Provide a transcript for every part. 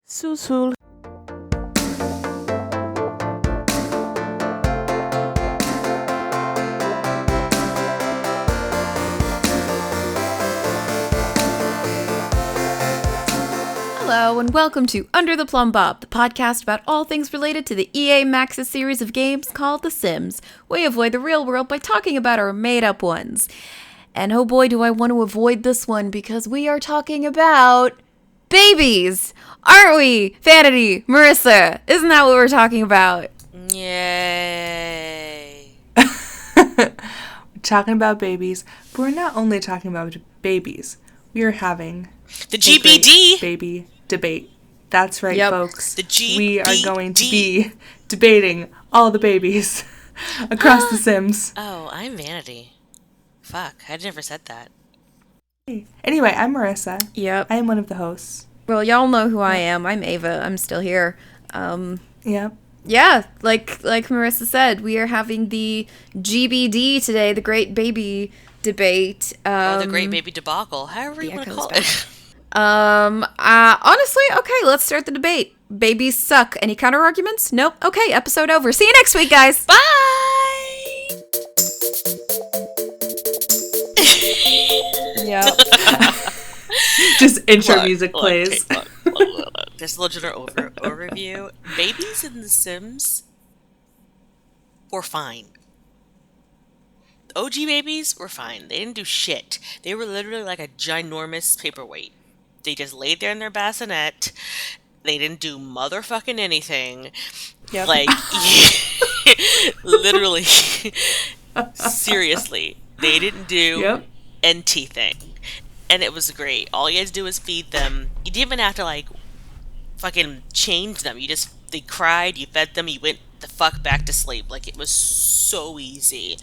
Susul. Hello, and welcome to Under the Plumb Bob, the podcast about all things related to the EA Maxis series of games called The Sims. We avoid the real world by talking about our made-up ones. And oh boy, do I want to avoid this one because we are talking about babies! Aren't we? Vanity, Marissa, isn't that what we're talking about? Yay. We're talking about babies, but we're not only talking about babies. We are having The GBD. baby debate. That's right, folks. The GBD. We are going to be debating all the babies across The Sims. Oh, I'm Vanity. Fuck, I never said that. Anyway, I'm Marissa. Yep. I am one of the hosts. Well, y'all know who I am. I'm Ava. I'm still here. Yep. Yeah, like Marissa said, we are having the GBD today, the Great Baby Debate. Or the Great Baby Debacle, however you want to call it. Honestly, okay, let's start the debate. Babies suck. Any counter arguments? Nope. Okay, episode over. See you next week, guys. Bye! Yep. Just intro music plays. Look. Just a little general overview. Babies in The Sims were fine. OG babies were fine. They didn't do shit. They were literally like a ginormous paperweight. They just laid there in their bassinet. They didn't do motherfucking anything. Yep. Like, literally, seriously, they didn't do NT thing. And it was great. All you had to do was feed them. You didn't even have to, like, fucking change them. They cried, you fed them, you went the fuck back to sleep. Like, it was so easy.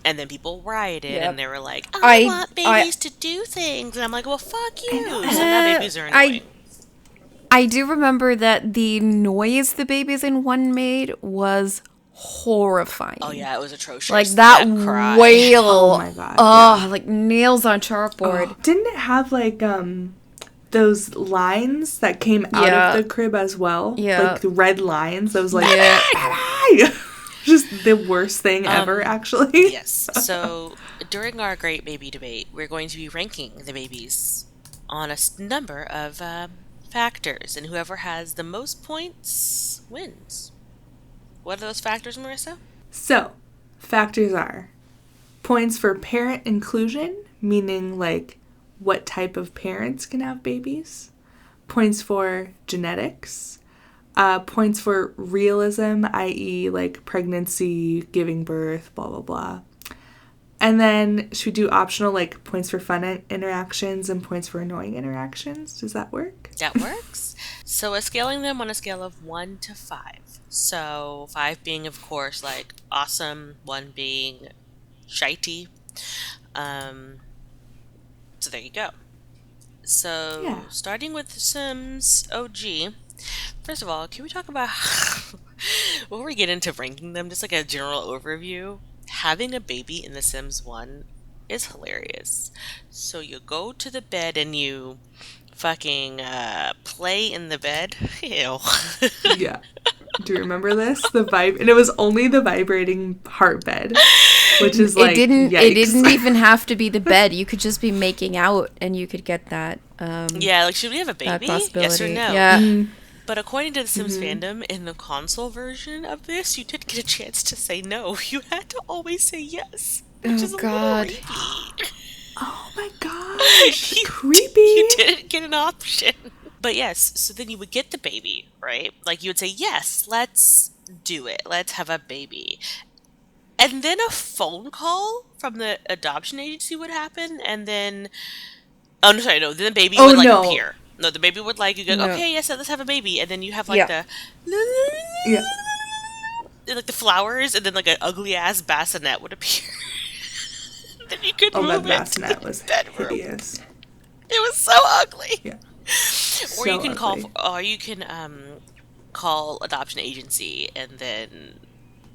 And then people rioted, and they were like, I want babies to do things. And I'm like, well, fuck you. So now babies are annoying. I do remember that the noise the babies in one made was horrifying. Oh, yeah, it was atrocious. Like, that wail. Oh, my God. Oh, like nails on chalkboard. Oh, didn't it have, like, those lines that came out of the crib as well? Yeah. Like, the red lines. Those, like, just the worst thing ever, actually. Yes. So, during our Great Baby Debate, we're going to be ranking the babies on a number of factors, and whoever has the most points wins. What are those factors, Marissa? So, factors are points for parent inclusion, meaning, like, what type of parents can have babies. Points for genetics. Points for realism, i.e., like, pregnancy, giving birth, blah, blah, blah. And then, should we do optional, like, points for fun interactions and points for annoying interactions? Does that work? That works. So, we're scaling them on a scale of 1 to 5. So, 5 being, of course, like, awesome, 1 being shitey. So, there you go. So, starting with The Sims OG, first of all, can we talk about, before we get into ranking them, just like a general overview, having a baby in The Sims 1 is hilarious. So, you go to the bed and you fucking play in the bed. Ew. Yeah. Do you remember this? And it was only the vibrating heart bed, which is like, It yikes. didn't even have to be the bed. You could just be making out, and you could get that. Yeah, like, should we have a baby? Yes or no? Yeah. Mm-hmm. But according to the Sims fandom, in the console version of this, you did get a chance to say no. You had to always say yes, which is a little creepy. Oh my gosh, creepy. You didn't get an option. But yes, so then you would get the baby, right? Like, you would say, yes, let's do it. Let's have a baby. And then a phone call from the adoption agency would happen, and then... Oh, no, sorry, no. Then the baby would, like, appear. No, the baby would, like, you go, okay, yes, let's have a baby. And then you have, like, the... Yeah. Like, the flowers, and then, like, an ugly-ass bassinet would appear. Then you could move that it bassinet to was the bedroom. hideous. It was so ugly. Yeah. Or you can call adoption agency, and then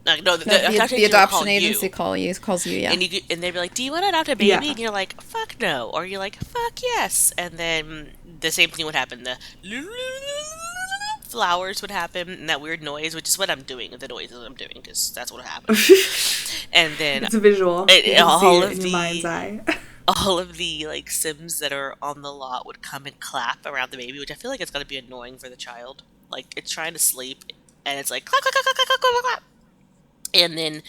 the adoption agency calls you, yeah. And they'd be like, do you want to adopt a baby? Yeah. And you're like, fuck no. Or you're like, fuck yes. And then the same thing would happen. flowers would happen and that weird noise, which is what I'm doing. The noise is what I'm doing because that's what happened. And then it's a visual. All of in your mind's eye. All of the like Sims that are on the lot would come and clap around the baby, which I feel like it's gotta be annoying for the child. Like it's trying to sleep and it's like clap, clap, clap, clap, clap, clap, clap. And then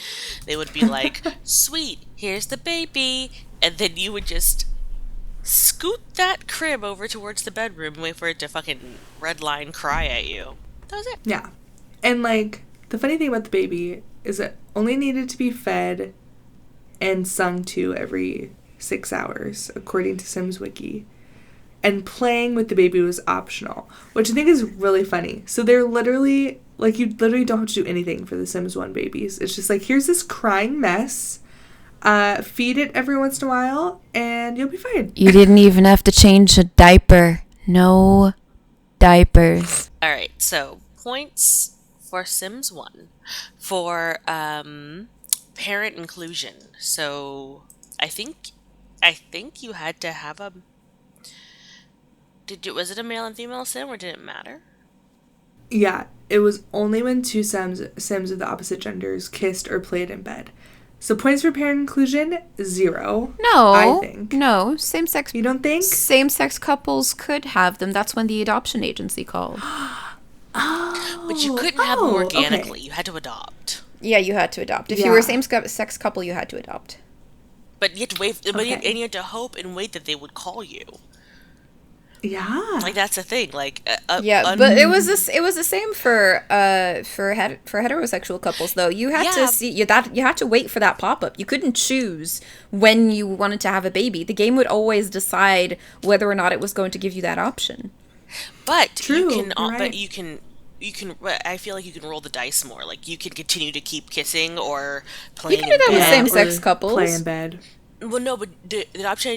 they would be like, "Sweet, here's the baby," and then you would just scoot that crib over towards the bedroom and wait for it to fucking redline cry at you. That was it. Yeah. And, like, the funny thing about the baby is it only needed to be fed and sung to every 6 hours, according to Sims Wiki. And playing with the baby was optional, which I think is really funny. So they're literally, like, you literally don't have to do anything for the Sims 1 babies. It's just like, here's this crying mess. Feed it every once in a while, and you'll be fine. You didn't even have to change a diaper. No diapers. All right, so points for Sims 1 for parent inclusion. So I think you had to have a. Was it a male and female Sim, or did it matter? Yeah, it was only when two Sims of the opposite genders kissed or played in bed. So points for parent inclusion, 0. No, I think. No, same-sex. You don't think? Same-sex couples could have them. That's when the adoption agency called. But you couldn't have them organically. Okay. You had to adopt. Yeah, you had to adopt. If you were a same-sex couple, you had to adopt. But you had to wait. But you had to hope and wait that they would call you. Yeah, like that's the thing. Like but it was the same for heterosexual couples though. You had to see you had to wait for that pop-up. You couldn't choose when you wanted to have a baby. The game would always decide whether or not it was going to give you that option. But True, you can right. But you can I feel like you can roll the dice more. Like you can continue to keep kissing or playing. You can do that with same-sex couples. Play in bed. Well, no, but the adoption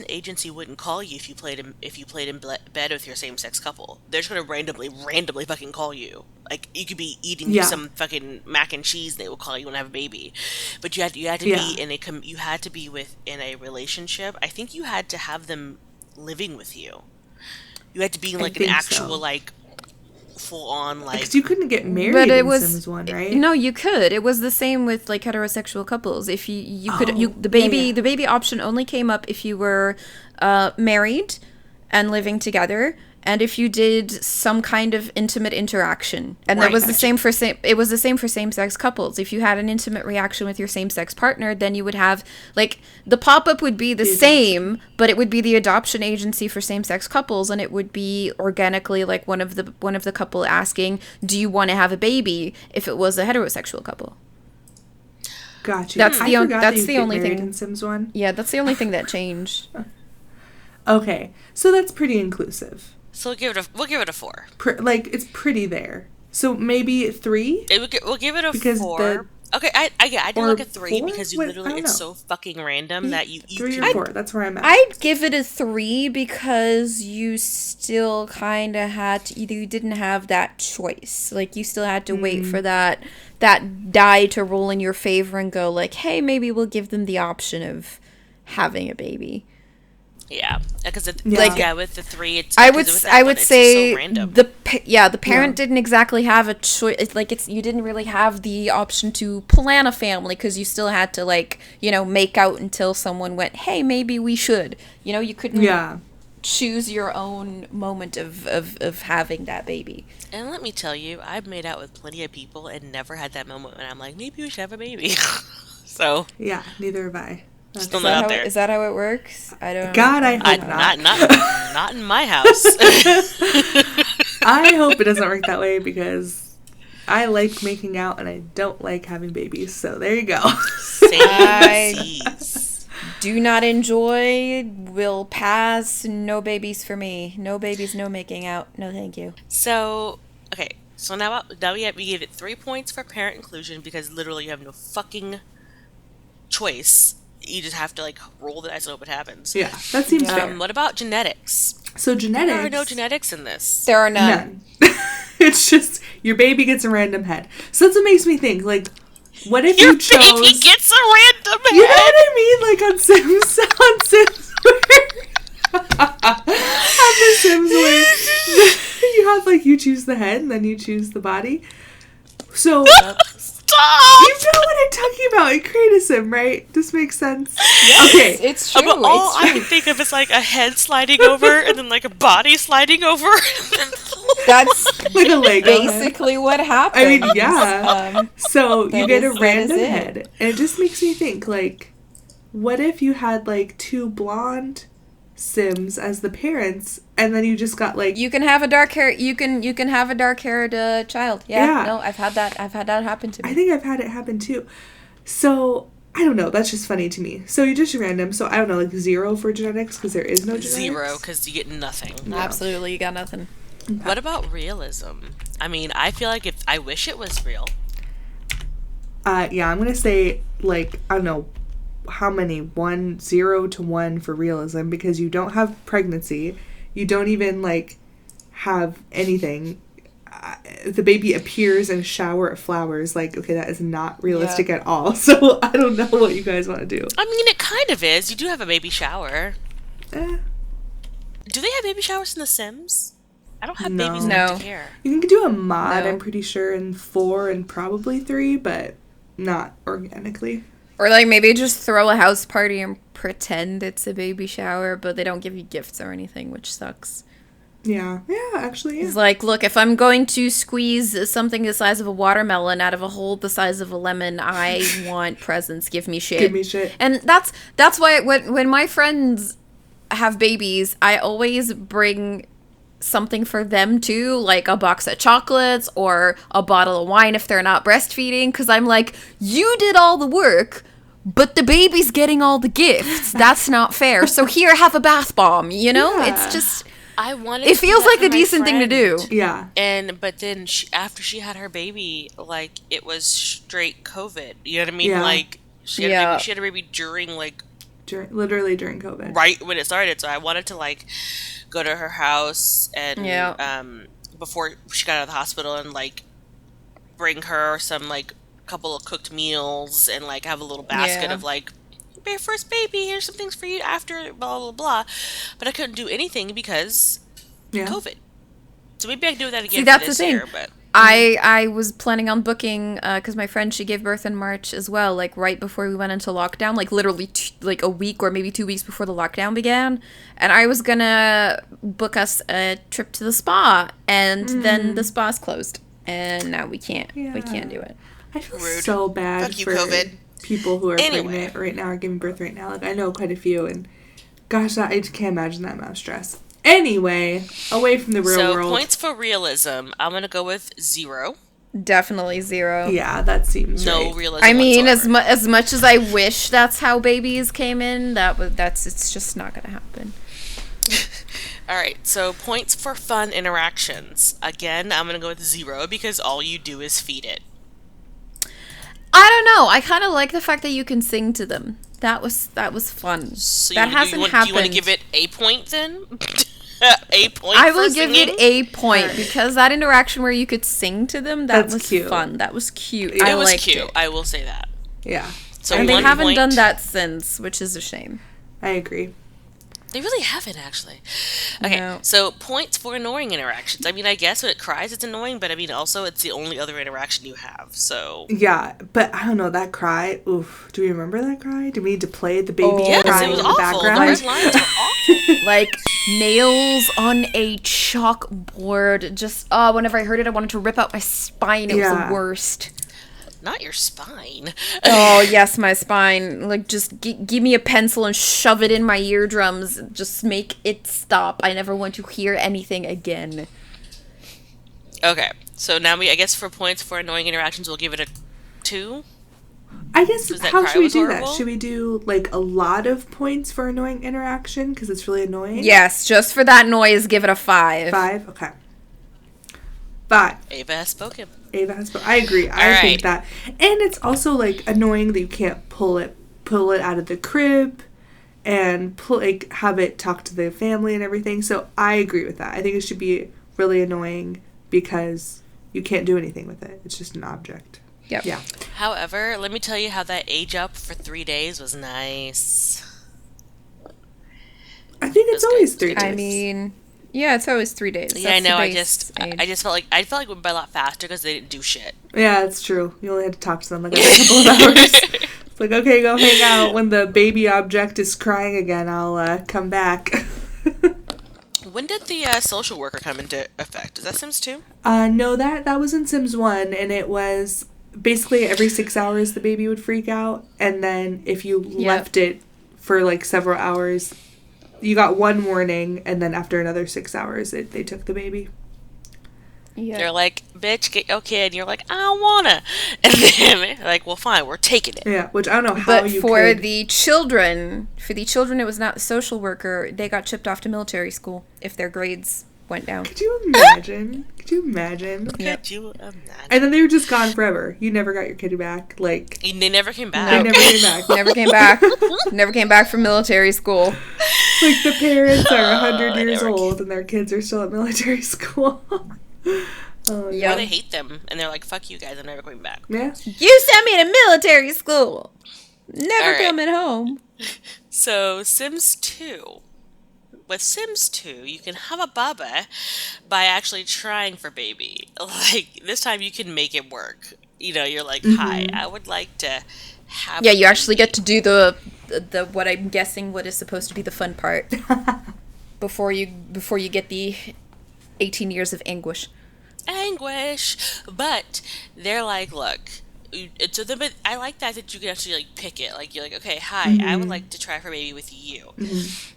agency wouldn't call you if you played in bed with your same-sex couple. They're just gonna randomly fucking call you. Like you could be eating some fucking mac and cheese, and they will call you and have a baby. But you had to be in a relationship. I think you had to have them living with you. You had to be in like an actual like full on like. Because you couldn't get married in Sims 1, right? No, you could. It was the same with like heterosexual couples. If the baby option only came up if you were married and living together, and if you did some kind of intimate interaction. And that was the same for same-sex couples. If you had an intimate reaction with your same-sex partner, then you would have like the pop-up would be the same, but it would be the adoption agency for same-sex couples, and it would be organically like one of the couple asking, "Do you want to have a baby?" if it was a heterosexual couple. Gotcha. That's the only thing in Sims 1. Yeah, that's the only thing that changed. Okay, so that's pretty inclusive. So we'll give it a 4. It's pretty there. So maybe 3? We'll give it a 4. Okay, I did like a 3 4? Because it's so fucking random that you 3 or 4. That's where I'm at. I'd give it a 3 because you still kind of had to, you didn't have that choice. Like you still had to wait for that die to roll in your favor and go like, hey, maybe we'll give them the option of having a baby. Yeah, because with the 3, it's I would say so random. the parent didn't exactly have a choice. You didn't really have the option to plan a family because you still had to make out until someone went, hey, maybe we should. You couldn't choose your own moment of having that baby. And let me tell you, I've made out with plenty of people and never had that moment when I'm like, maybe we should have a baby. So yeah, neither have I. Still not out there. Is that how it works? I don't know. God, I hope not. Not in my house. I hope it doesn't work that way because I like making out and I don't like having babies. So there you go. Do not enjoy. Will pass. No babies for me. No babies. No making out. No, thank you. So okay. So now we give it 3 points for parent inclusion because literally you have no fucking choice. You just have to roll the dice and hope it happens. Yeah, that seems fair. What about genetics? So genetics. There are no genetics in this. There are none. It's just your baby gets a random head. So that's what makes me think. What if your you chose? Your baby gets a random head. You know what I mean? On Sims on the Sims where you have, like, you choose the head and then you choose the body. So, Stop! you know what I'm talking about. It created a sim, right? This makes sense. Yes, Okay. it's true. But all I can think of is, like, a head sliding over and then, like, a body sliding over. That's Like a Lego basically what happens. I mean, yeah. So you get a random it. head. And it just makes me think, like, what if you had, like, 2 blonde Sims as the parents, and then you just got, like... You can have a dark hair. You can have a dark-haired child. Yeah. No, I've had that happen to me. I think I've had it happen, too. So, I don't know. That's just funny to me. So you just random. So, I don't know, like, 0 for genetics, because there is no genetics. 0, because you get nothing. No. Absolutely, you got nothing. What about realism? I mean, I feel like I wish it was real. Yeah, I'm gonna say, like, I don't know how many, 0 to 1 for realism, because you don't have pregnancy, you don't even, like, have anything. The baby appears in a shower of flowers. Like, okay, that is not realistic at all. So I don't know what you guys want to do. I mean, it kind of is. You do have a baby shower. Do they have baby showers in The Sims? I don't have babies enough to care. You can do a mod, I'm pretty sure, in 4 and probably 3, but not organically. Or, like, maybe just throw a house party and pretend it's a baby shower, but they don't give you gifts or anything, which sucks. Yeah, actually, yeah. It's like, look, if I'm going to squeeze something the size of a watermelon out of a hole the size of a lemon, I want presents. Give me shit. Give me shit. And that's why when my friends have babies, I always bring something for them too, like a box of chocolates or a bottle of wine if they're not breastfeeding, because I'm like, you did all the work, but the baby's getting all the gifts. That's not fair. So here, have a bath bomb, you know? Yeah. It's just... It feels like a decent thing to do. Yeah. But then after she had her baby, like, it was straight COVID. You know what I mean? Yeah. Like, she had a baby during, like... literally during COVID. Right when it started. So I wanted to, like, go to her house and before she got out of the hospital and, like, bring her some, like, couple of cooked meals and, like, have a little basket of, like, your first baby, here's some things for you after blah blah blah. But I couldn't do anything because COVID. So maybe I can do that again. See, that's this the thing. Year, but I was planning on booking because my friend, she gave birth in March as well, like right before we went into lockdown, like literally like a week or maybe 2 weeks before the lockdown began, and I was gonna book us a trip to the spa, and then the spa's closed, and now we can't do it. I feel so bad Fuck you, for COVID. People who are pregnant right now or giving birth right now. Like, I know quite a few, and gosh, I just can't imagine that amount of stress. Anyway, away from the real world. So, points for realism. I'm going to go with 0. Definitely 0. Yeah, that seems no right. realism. I mean, whatsoever. as much as I wish that's how babies came in, it's just not going to happen. All right, so points for fun interactions. Again, I'm going to go with 0 because all you do is feed it. I don't know. I kind of like the fact that you can sing to them. That was fun. So that hasn't happened. Do you want to give it a point then? A point. I will give it a point because that interaction where you could sing to them, that was cute. Fun. That was cute. It was cute. I will say that. Yeah. So and they haven't done that since, which is a shame. I agree. They really haven't, actually. Okay, No. So points for annoying interactions. I mean, I guess when it cries, it's annoying, but I mean, also, it's the only other interaction you have, so... Yeah, but I don't know, that cry, oof. Do we remember that cry? Do we need to play the baby crying it was in the awful. background? Those lines are awful. Like, nails on a chalkboard. Just, whenever I heard it, I wanted to rip out my spine. It was the worst. Not your spine. Oh, yes, my spine. Like, just give me a pencil and shove it in my eardrums. Just make it stop. I never want to hear anything again. Okay, so now I guess for points for annoying interactions, we'll give it a 2? I guess, how should we do horrible? that? Should we do, like, a lot of points for annoying interaction? Because it's really annoying? Yes, just for that noise, give it a 5. 5? Okay. 5. Ava has spoken. I agree. I think that. And it's also, like, annoying that you can't pull it out of the crib and have it talk to the family and everything. So I agree with that. I think it should be really annoying because you can't do anything with it. It's just an object. Yep. Yeah. However, let me tell you how that age up for 3 days was nice. I think it's always 3 days. I mean, Yeah, it's always 3 days. Yeah, I That's know. the I base age. just felt like it went by a lot faster because they didn't do shit. Yeah, it's true. You only had to talk to them like every couple of hours. It's like, okay, go hang out. When the baby object is crying again, I'll come back. When did the social worker come into effect? Is that Sims 2? No, that was in Sims 1, and it was basically every 6 hours the baby would freak out, and then if you left it for like several hours, you got one warning, and then after another 6 hours, they took the baby. Yeah. They're like, bitch, get your kid. And you're like, I don't wanna. And then they're like, well, fine, we're taking it. Yeah, which I don't know how But you for could. the children, it was not the social worker. They got shipped off to military school if their grades went down. Could you imagine? Could you imagine? Could you imagine? And then they were just gone forever. You never got your kid back. Like, They never came back. they never came back. Never came back. Never came back from military school. Like, the parents are 100 years old and their kids are still at military school. Oh, Yeah. Or they hate them, and they're like, fuck you guys, I'm never going back. yeah. You sent me to military school. Never All right. coming home. So, Sims 2. With Sims 2, you can have a baba by actually trying for baby. Like, this time you can make it work. You know, you're like, hi, I would like to have Yeah, you actually get to do the what I'm guessing what is supposed to be the fun part before you get the 18 years of anguish. But they're like, look, but I like that you can actually like pick it. Like, you're like, okay, hi, I would like to try for baby with you.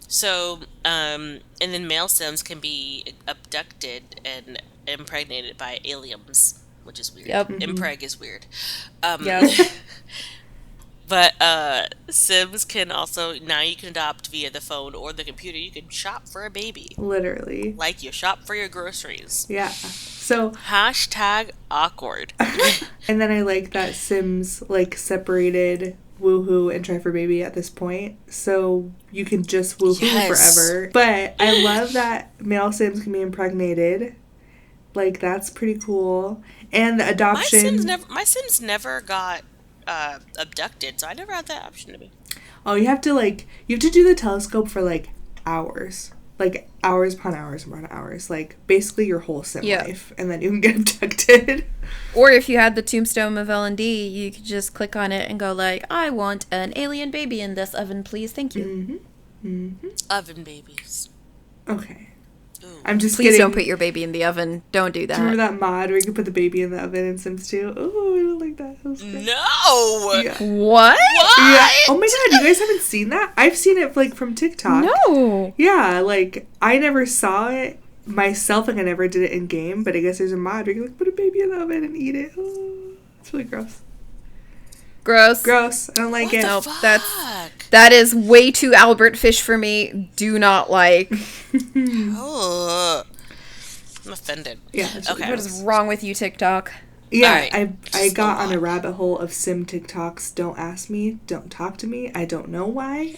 So, and then male Sims can be abducted and impregnated by aliens, which is weird. Yep. Impreg is weird. Yeah. But Sims can also, now you can adopt via the phone or the computer. You can shop for a baby. Literally. Like you shop for your groceries. Yeah. So. Hashtag awkward. And then I like that Sims, like, separated woohoo and try for baby at this point. So you can just woohoo forever. But I love that male Sims can be impregnated. Like, that's pretty cool. And the adoption. My Sims never got abducted, so I never had that option to be. Oh, you have to do the telescope for like hours. Like hours upon hours upon hours. Like basically your whole sim life. And then you can get abducted. Or if you had the tombstone of L&D, you could just click on it and go like, I want an alien baby in this oven, please. Thank you. Oven babies. Okay. Ooh. I'm just Please kidding. don't put your baby in the oven. Don't do that. Do you remember that mod where you could put the baby in the oven in Sims 2? Oh, I don't like that. That was good. No! Yeah. What? Yeah. Oh my god, you guys haven't seen that? I've seen it like from TikTok. No. Yeah, like I never saw it myself, like I never did it in game, but I guess there's a mod where you can like put a baby in the oven and eat it. Oh, it's really gross. Gross. I don't like it. Nope, that is way too Albert Fish for me. Do not like. Ugh. I'm offended. Yeah. Okay. What is wrong with you, TikTok? Yeah, Right. I got on a rabbit hole of sim TikToks. Don't ask me. Don't talk to me. I don't know why.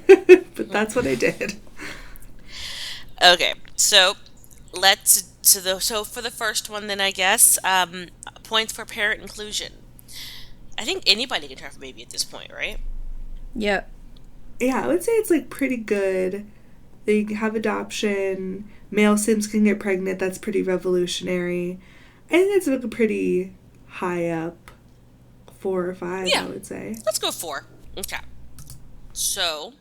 But that's what I did. Okay. So for the first one then I guess, points for parent inclusion. I think anybody can try for baby at this point, right? Yep. Yeah, I would say it's like pretty good. They have adoption. Male Sims can get pregnant. That's pretty revolutionary. I think it's like a pretty high up 4 or 5, I would say. Let's go 4. Okay. So,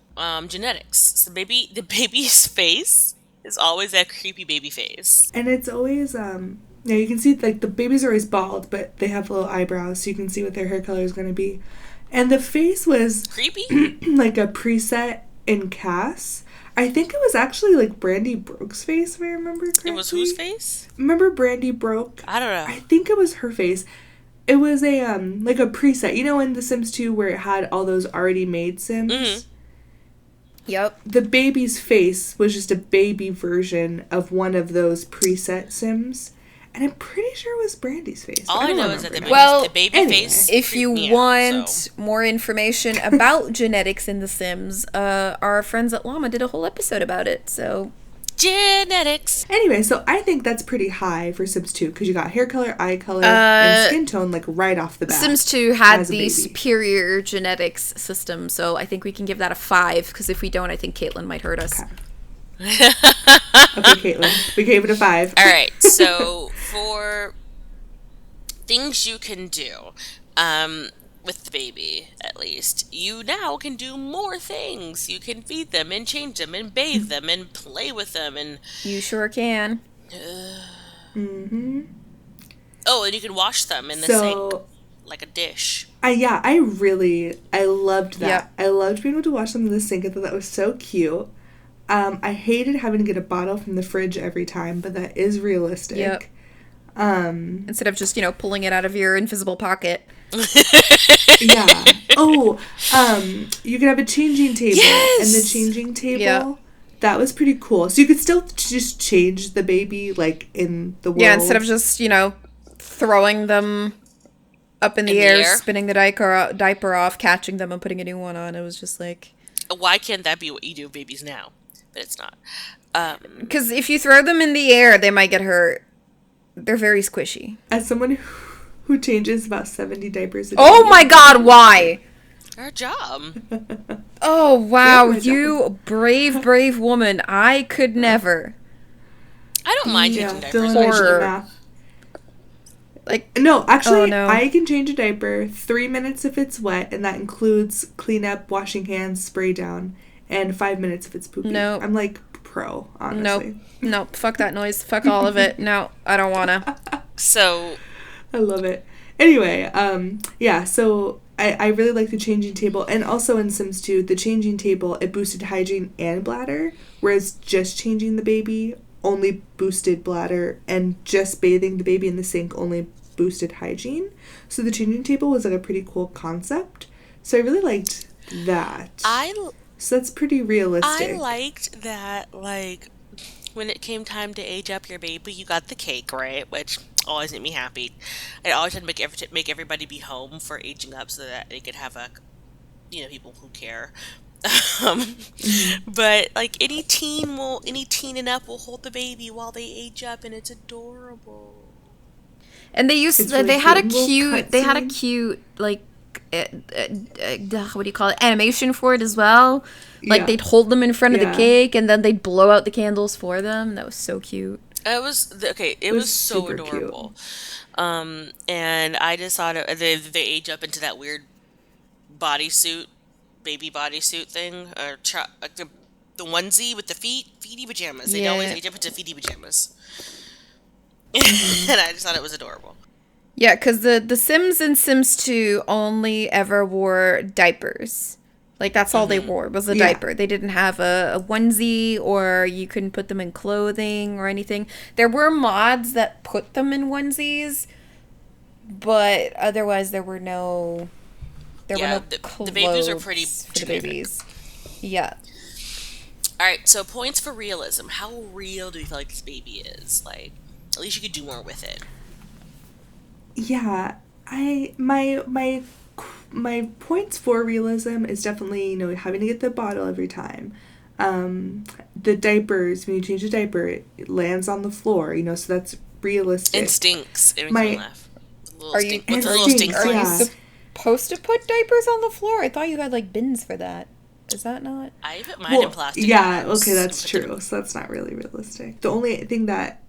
genetics. So the baby's face is always that creepy baby face. And it's always, yeah, you can see, like, the babies are always bald, but they have little eyebrows, so you can see what their hair color is going to be. And the face was... Creepy? like a preset in Cass. I think it was actually, like, Brandy Broke's face, if I remember correctly. It was whose face? Remember Brandy Broke? I don't know. I think it was her face. It was a, like a preset. You know in The Sims 2 where it had all those already made Sims? Mm-hmm. Yep. The baby's face was just a baby version of one of those preset Sims. And I'm pretty sure it was Brandy's face. All I know is that the baby face. If you want more information about genetics in The Sims, our friends at Llama did a whole episode about it. So genetics. Anyway, so I think that's pretty high for Sims 2 because you got hair color, eye color, and skin tone like right off the bat. Sims 2 had the superior genetics system, so I think we can give that a 5 because if we don't, I think Caitlin might hurt us. Caitlin. We gave it a 5. All right. So for things you can do, with the baby, at least, you now can do more things. You can feed them and change them and bathe them and play with them and... You sure can. Mm-hmm. Oh, and you can wash them in the sink like a dish. I loved that. Yep. I loved being able to wash them in the sink. I thought that was so cute. I hated having to get a bottle from the fridge every time, but that is realistic. Yep. Instead of just, pulling it out of your invisible pocket. Yeah. Oh, you could have a changing table. Yes! And the changing table, that was pretty cool. So you could still just change the baby, like, in the world. Yeah, instead of just, throwing them up in the air, spinning the diaper off, catching them and putting a new one on. It was just like... Why can't that be what you do with babies now? But it's not. Because if you throw them in the air, they might get hurt. They're very squishy. As someone who changes about 70 diapers a day. Oh my god, why? Our job. Oh, wow. You brave woman. I could never. I don't mind changing diapers. Horror. No, actually, I can change a diaper 3 minutes if it's wet, and that includes cleanup, washing hands, spray down, and 5 minutes if it's poopy. Nope. I'm like pro, honestly. Nope. Fuck that noise. Fuck all of it. No, I don't wanna. So, I love it. Anyway, so I really like the changing table, and also in Sims 2, the changing table, it boosted hygiene and bladder, whereas just changing the baby only boosted bladder, and just bathing the baby in the sink only boosted hygiene. So the changing table was like a pretty cool concept. So I really liked that. So that's pretty realistic. I liked that, like, when it came time to age up your baby, you got the cake, right? Which always made me happy. I always had to make everybody be home for aging up so that they could have people who care. But like any teen and up will hold the baby while they age up, and it's adorable. And they had a cute like what do you call it, animation for it as well. Like they'd hold them in front of the cake, and then they'd blow out the candles for them. That was so cute. It was so adorable. Cute. And I just thought they age up into that weird baby bodysuit thing, or like the onesie with the feety pajamas. They'd always age up into feety pajamas. And I just thought it was adorable. Yeah, because the Sims in Sims 2 only ever wore diapers. Like, that's all they wore was a diaper. They didn't have a onesie, or you couldn't put them in clothing or anything. There were mods that put them in onesies, but otherwise there were no... There were no clothes. The babies are pretty for the babies. Yeah. All right, so points for realism. How real do you feel like this baby is? Like, at least you could do more with it. Yeah, my points for realism is definitely, having to get the bottle every time. The diapers, when you change a diaper, it lands on the floor, so that's realistic. And stinks. It makes me laugh. Are you supposed to put diapers on the floor? I thought you had like bins for that. Is that not? I put mine in plastic. Yeah, okay, that's true. So that's not really realistic. The only thing that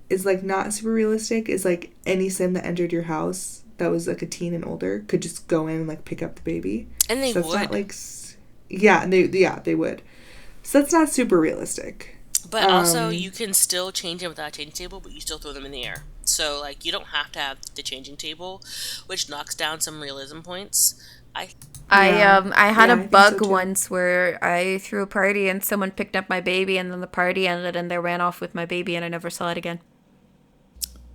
is like not super realistic is like any sim that entered your house that was like a teen and older could just go in and like pick up the baby. And they would. Not like, they would. So that's not super realistic. But also, you can still change them without a changing table, but you still throw them in the air. So, like, you don't have to have the changing table, which knocks down some realism points. I had a bug once where I threw a party and someone picked up my baby, and then the party ended and they ran off with my baby, and I never saw it again.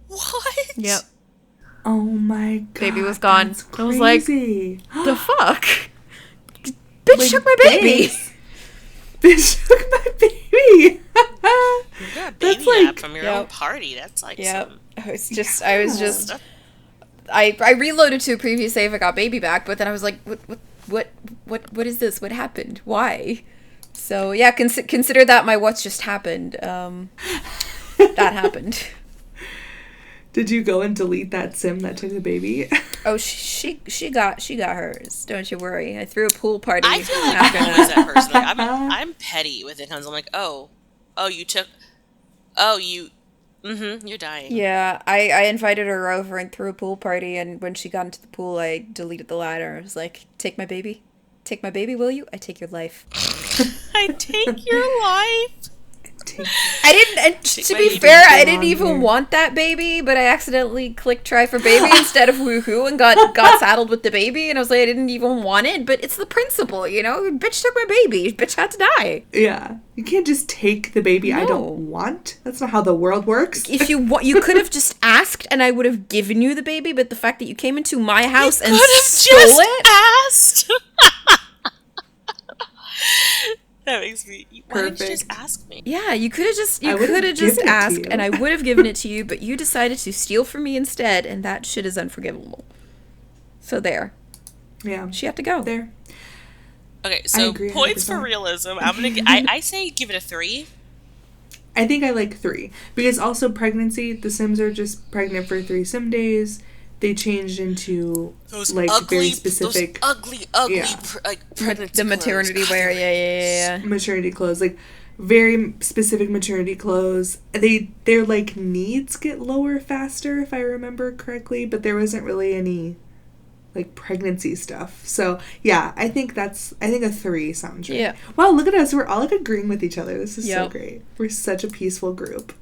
What? Yep. Oh my god. Baby was gone. That's crazy. I was like, the fuck? Bitch took my baby. Bitch took my baby. You got a baby nap from your own party. That's like some... I reloaded to a previous save. I got baby back, but then I was like, what is this? What happened? Why? So yeah, consider that my what's just happened. That happened. Did you go and delete that sim that took the baby? Oh, she got hers. Don't you worry. I threw a pool party. I feel like I'm always that person. Like, I'm petty with it. I'm like, oh, Oh, you took. Oh, you. You're dying. Yeah, I invited her over and threw a pool party, and when she got into the pool, I deleted the ladder. I was like, take my baby. Take my baby, will you? I take your life. I take your life. I didn't, and to be fair, I didn't even want that baby, but I accidentally clicked try for baby instead of woohoo and got saddled with the baby, and I was like, I didn't even want it, but it's the principle, you know? Bitch took my baby. Bitch had to die. Yeah. You can't just take the baby I don't want. That's not how the world works. If you could have just asked, and I would have given you the baby, but the fact that you came into my house and stole it? Asked. That makes me. Why didn't you just ask me? Yeah, you could have just asked, and I would have given it to you, but you decided to steal from me instead, and that shit is unforgivable. So there. Yeah, she had to go there. Okay, so points for realism. I'm gonna. I say give it a 3. I think I like 3 because also pregnancy. The Sims are just pregnant for 3 sim days. They changed into those like ugly, very specific, ugly, pregnancy the maternity clothes. wear. Yeah. Maternity clothes, like very specific maternity clothes. Their like needs get lower faster, if I remember correctly, but there wasn't really any like pregnancy stuff. So yeah, I think a 3 sounds right. Yeah. Wow, look at us. We're all like agreeing with each other. This is so great. We're such a peaceful group.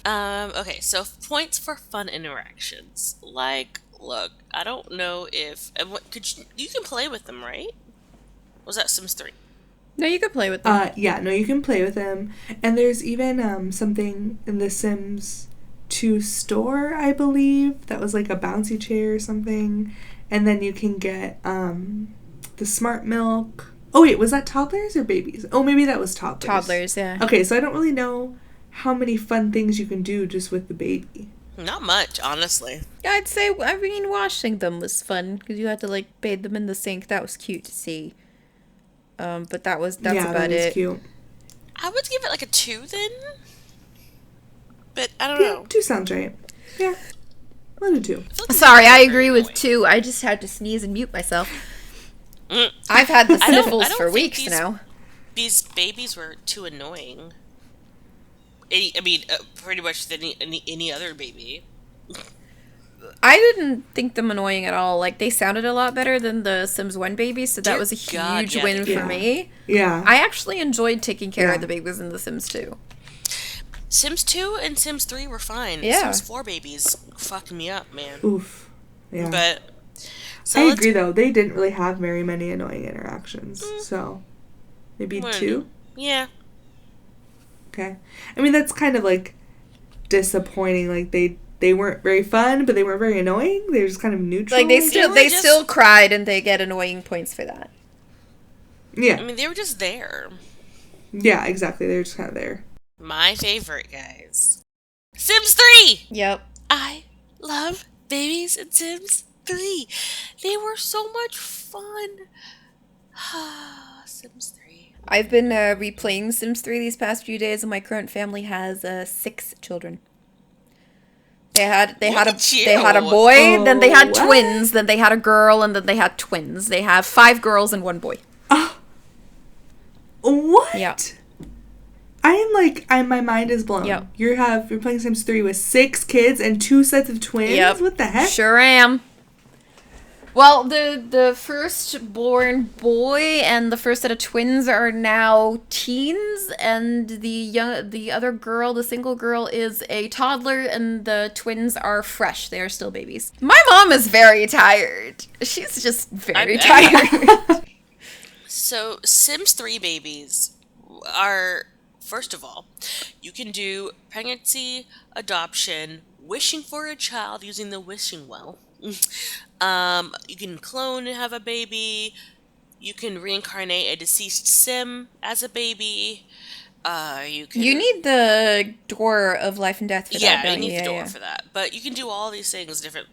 Okay, so points for fun interactions. Like, look, I don't know if you can play with them, right? Was that Sims 3? No, you could play with them. Yeah, no, you can play with them. And there's even something in the Sims 2 store, I believe, that was like a bouncy chair or something. And then you can get the smart milk. Oh wait, was that toddlers or babies? Oh, maybe that was toddlers. Toddlers, yeah. Okay, so I don't really know how many fun things you can do just with the baby. Not much, honestly. I'd say, washing them was fun because you had to like bathe them in the sink. That was cute to see. But that's about that was it. Cute. I would give it like a 2 then. But I don't know. 2 sounds right. Yeah. I'll do 2. Sorry, I agree with 2. I just had to sneeze and mute myself. I've had the sniffles for weeks now. These babies were too annoying. Pretty much than any other baby. I didn't think them annoying at all. Like, they sounded a lot better than the Sims 1 babies, so that was a huge win for me. Yeah. I actually enjoyed taking care of the babies in the Sims 2. Sims 2 and Sims 3 were fine. Yeah. Sims 4 babies fucking me up, man. Oof. Yeah. But I agree, though. They didn't really have very many annoying interactions. So, maybe 2? Yeah. Okay. I mean, that's kind of, like, disappointing. Like, they weren't very fun, but they weren't very annoying. They were just kind of neutral. Like, they still cried, and they get annoying points for that. Yeah. I mean, they were just there. Yeah, exactly. They were just kind of there. My favorite, guys. Sims 3! Yep. I love babies in Sims 3. They were so much fun. Sims 3. I've been replaying Sims 3 these past few days, and my current family has 6 children. They had a boy, then they had twins, then they had a girl, and then they had twins. They have 5 girls and 1 boy. What? Yeah. My mind is blown. Yep. You're playing Sims 3 with 6 kids and 2 sets of twins? Yep. What the heck? Sure am. Well, the firstborn boy and the first set of twins are now teens, and the other girl, the single girl, is a toddler, and the twins are fresh. They are still babies. My mom is very tired. She's just very tired. So, Sims 3 babies are, first of all, you can do pregnancy, adoption, wishing for a child using the wishing well. You can clone and have a baby. You can reincarnate a deceased sim as a baby. You need the door of life and death for that, don't you? Yeah, you need the door for that. But you can do all these things different.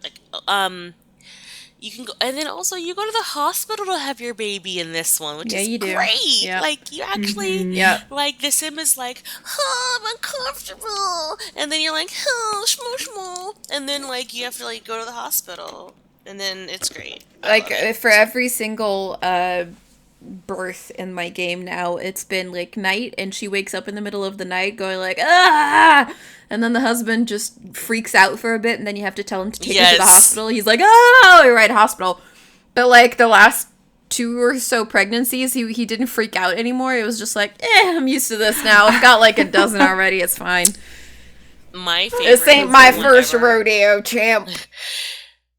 You can go, and then also you go to the hospital to have your baby in this one, which is great. Yep. Like you actually, like the sim is like, oh, I'm uncomfortable, and then you're like, oh, shmoo shmoo, and then like you have to like go to the hospital, and then it's great. Like for every single birth in my game now. It's been like night, and she wakes up in the middle of the night going like, ah! And then the husband just freaks out for a bit, and then you have to tell him to take her to the hospital. He's like, oh, you're right, hospital. But like the last 2 or so pregnancies, he didn't freak out anymore. It was just like, I'm used to this now. I've got like a dozen already. It's fine. My favorite. This ain't my first rodeo, champ.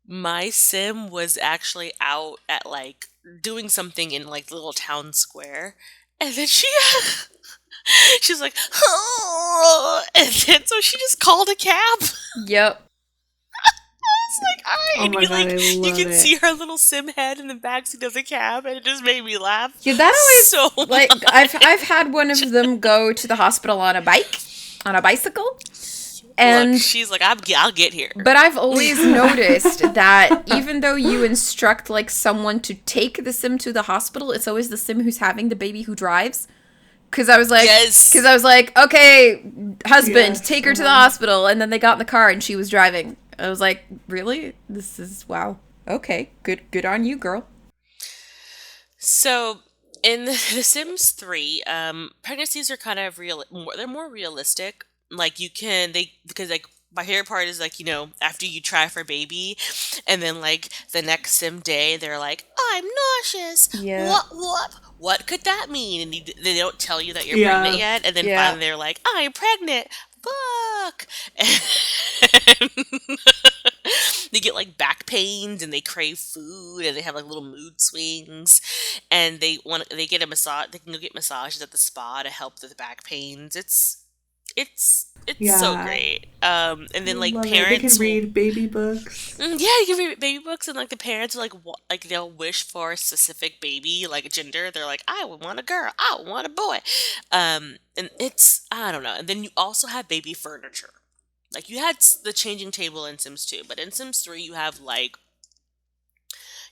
My sim was actually out at like doing something in like the little town square, and then she's like, oh, and then so she just called a cab. Yep. It's like, all right, and you can see her little sim head in the backseat of the cab, and it just made me laugh. Yeah, that always so like I've had one of them go to the hospital on a bicycle. And look, she's like, I'll get here. But I've always noticed that even though you instruct like someone to take the sim to the hospital, it's always the sim who's having the baby who drives. Because I was like, okay, husband, take her to the hospital, and then they got in the car and she was driving. I was like, really? This is wow. Okay, good on you, girl. So in the Sims 3, pregnancies are kind of they're more realistic. Like because like my favorite part is like, after you try for baby and then like the next sim day they're like, I'm nauseous. Yeah. What could that mean? And they don't tell you that you're pregnant yet, and then finally they're like, I'm pregnant. Fuck. And they get like back pains and they crave food and they have like little mood swings, and they get a massage. They can go get massages at the spa to help with the back pains. It's so great. And then like parents they can read baby books. Yeah, you can read baby books, and like the parents are like they'll wish for a specific baby, like a gender. They're like, I would want a girl, I would want a boy. And it's, I don't know. And then you also have baby furniture. Like you had the changing table in Sims 2, but in Sims 3 you have like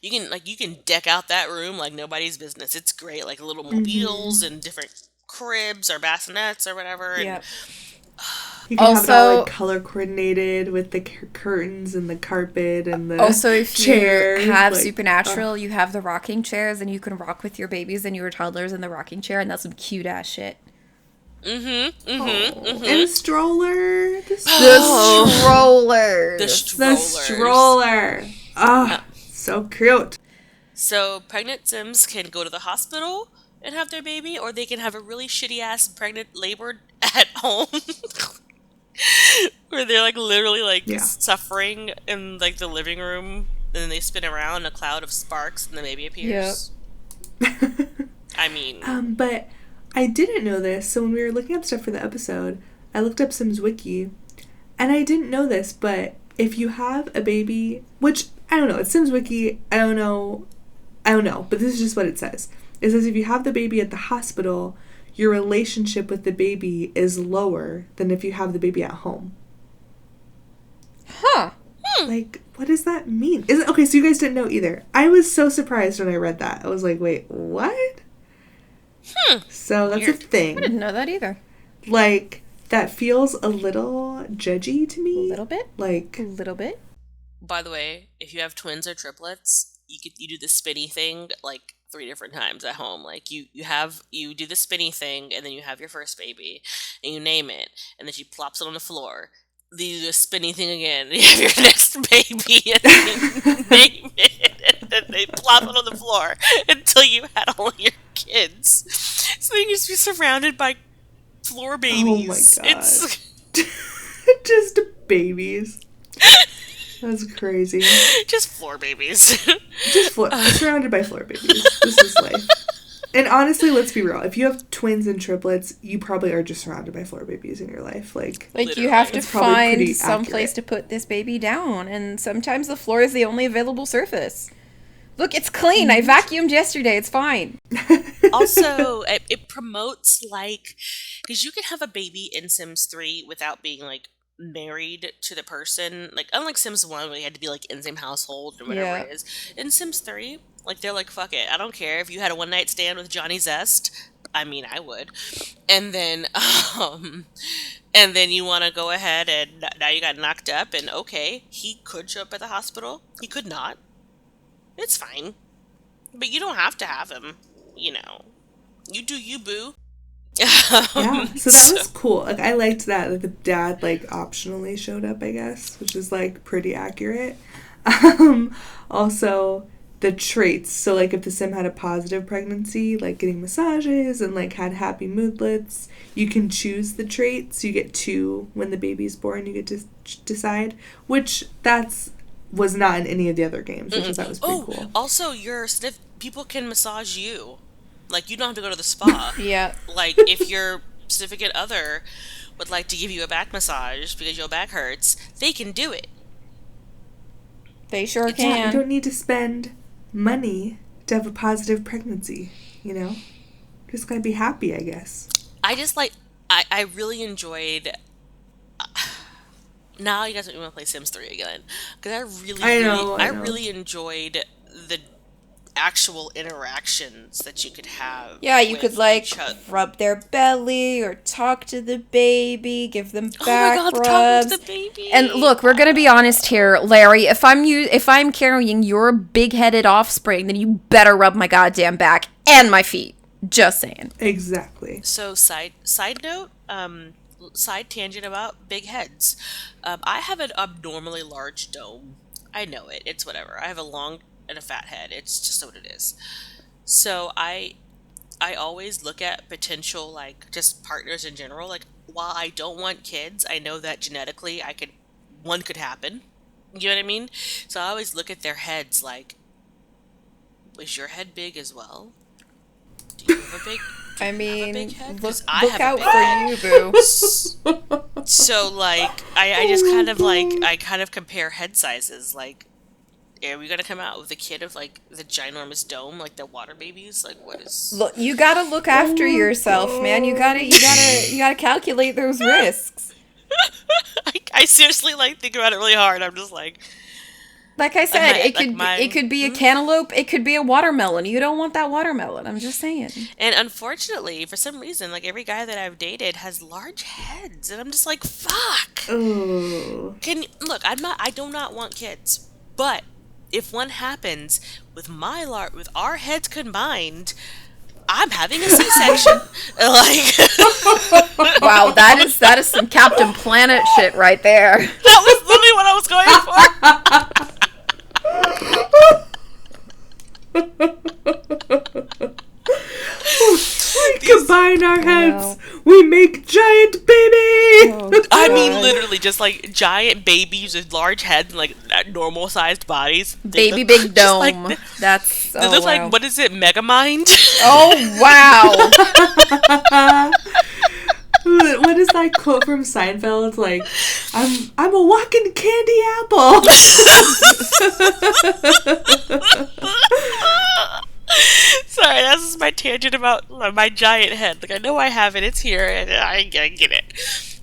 you can deck out that room like nobody's business. It's great, like little mobiles and different cribs or bassinets or whatever. Yeah. You can have it all like color coordinated with the curtains and the carpet and the also if chairs. You have Supernatural, you have the rocking chairs, and you can rock with your babies and your toddlers in the rocking chair, and that's some cute ass shit. And a stroller. The stroller. Oh, so cute. So pregnant Sims can go to the hospital and have their baby, or they can have a really shitty ass pregnant labor at home where they're like literally like suffering in like the living room, and then they spin around, a cloud of sparks, and the baby appears. I mean, but I didn't know this, so when we were looking up stuff for the episode, I looked up Sims Wiki, and I didn't know this, but if you have a baby, which I don't know, it's Sims Wiki, I don't know, but this is just what it says. It says if you have the baby at the hospital, your relationship with the baby is lower than if you have the baby at home. Huh. Like, what does that mean? Okay, so you guys didn't know either. I was so surprised when I read that. I was like, wait, what? So that's a thing. I didn't know that either. Like, that feels a little judgy to me. A little bit? Like, a little bit. By the way, if you have twins or triplets, you do the spinny thing like 3 different times at home. Like you do the spinny thing, and then you have your first baby and you name it, and then she plops it on the floor. Then you do the spinny thing again, and you have your next baby, and then you name it, and then they plop it on the floor until you had all your kids. So you just be surrounded by floor babies. Oh my god. It's just babies. That's crazy. Just floor babies. Surrounded by floor babies. This is life. And honestly, let's be real. If you have twins and triplets, you probably are just surrounded by floor babies in your life. Like you have to find some place to put this baby down, and sometimes the floor is the only available surface. Look, it's clean. I vacuumed yesterday. It's fine. Also, it promotes like, because you can have a baby in Sims 3 without being like married to the person, like unlike Sims 1 where you had to be like in the same household or whatever it is. In Sims 3, like they're like, fuck it, I don't care if you had a one night stand with Johnny Zest. I mean, I would. And then you want to go ahead and now you got knocked up, and okay, he could show up at the hospital, he could not, it's fine, but you don't have to have him. you know, you do you, boo. Yeah, so that was cool. Like, I liked that the dad, like, optionally showed up, I guess, which is, like, pretty accurate. Also, the traits. So, like, if the sim had a positive pregnancy, like getting massages and, like, had happy moodlets, you can choose the traits. You get 2 when the baby's born. You get to decide, which was not in any of the other games, which that was pretty cool. Also, people can massage you. Like, you don't have to go to the spa. Yeah. Like, if your significant other would like to give you a back massage because your back hurts, they can do it. They sure can. You don't need to spend money to have a positive pregnancy, you know? Just gotta be happy, I guess. I just, like, I really enjoyed... now you guys don't want to play Sims 3 again. Because I really enjoyed the actual interactions that you could have. Yeah, you could, like, rub their belly or talk to the baby, give them back rubs. Talk to the baby. And look, we're gonna be honest here, Larry. If I'm carrying your big-headed offspring, then you better rub my goddamn back and my feet. Just saying. Exactly. So side note, side tangent about big heads. I have an abnormally large dome. I know it. It's whatever. I have a long and a fat head. It's just what it is. So I always look at potential, like, just partners in general. Like, while I don't want kids, I know that genetically one could happen. You know what I mean? So I always look at their heads like, was your head big as well? Do you have a big I mean, look out for you, boo. So, like, I just kind of, like, I kind of compare head sizes. Like, are we gonna come out with a kid of, like, the ginormous dome, like the water babies? Like, what is... Look, you gotta look after yourself, man. You gotta calculate those risks. I seriously, like, think about it really hard. I'm just like... Like I said, it could be a cantaloupe, it could be a watermelon. You don't want that watermelon. I'm just saying. And unfortunately, for some reason, like, every guy that I've dated has large heads, and I'm just like, fuck. Ooh. I do not want kids, but if one happens with our heads combined, I'm having a C-section. Like, wow, that is some Captain Planet shit right there. That was literally what I was going for. We combine our heads. We make giant baby. Oh, I mean, literally, just like giant babies with large heads and like normal sized bodies. Big dome. Like, they look like, what is it, Megamind? Oh wow. What is that quote from Seinfeld? It's like, I'm a walking candy apple. Sorry, that's just my tangent about my giant head. Like, I know I have it. It's here, and I get it.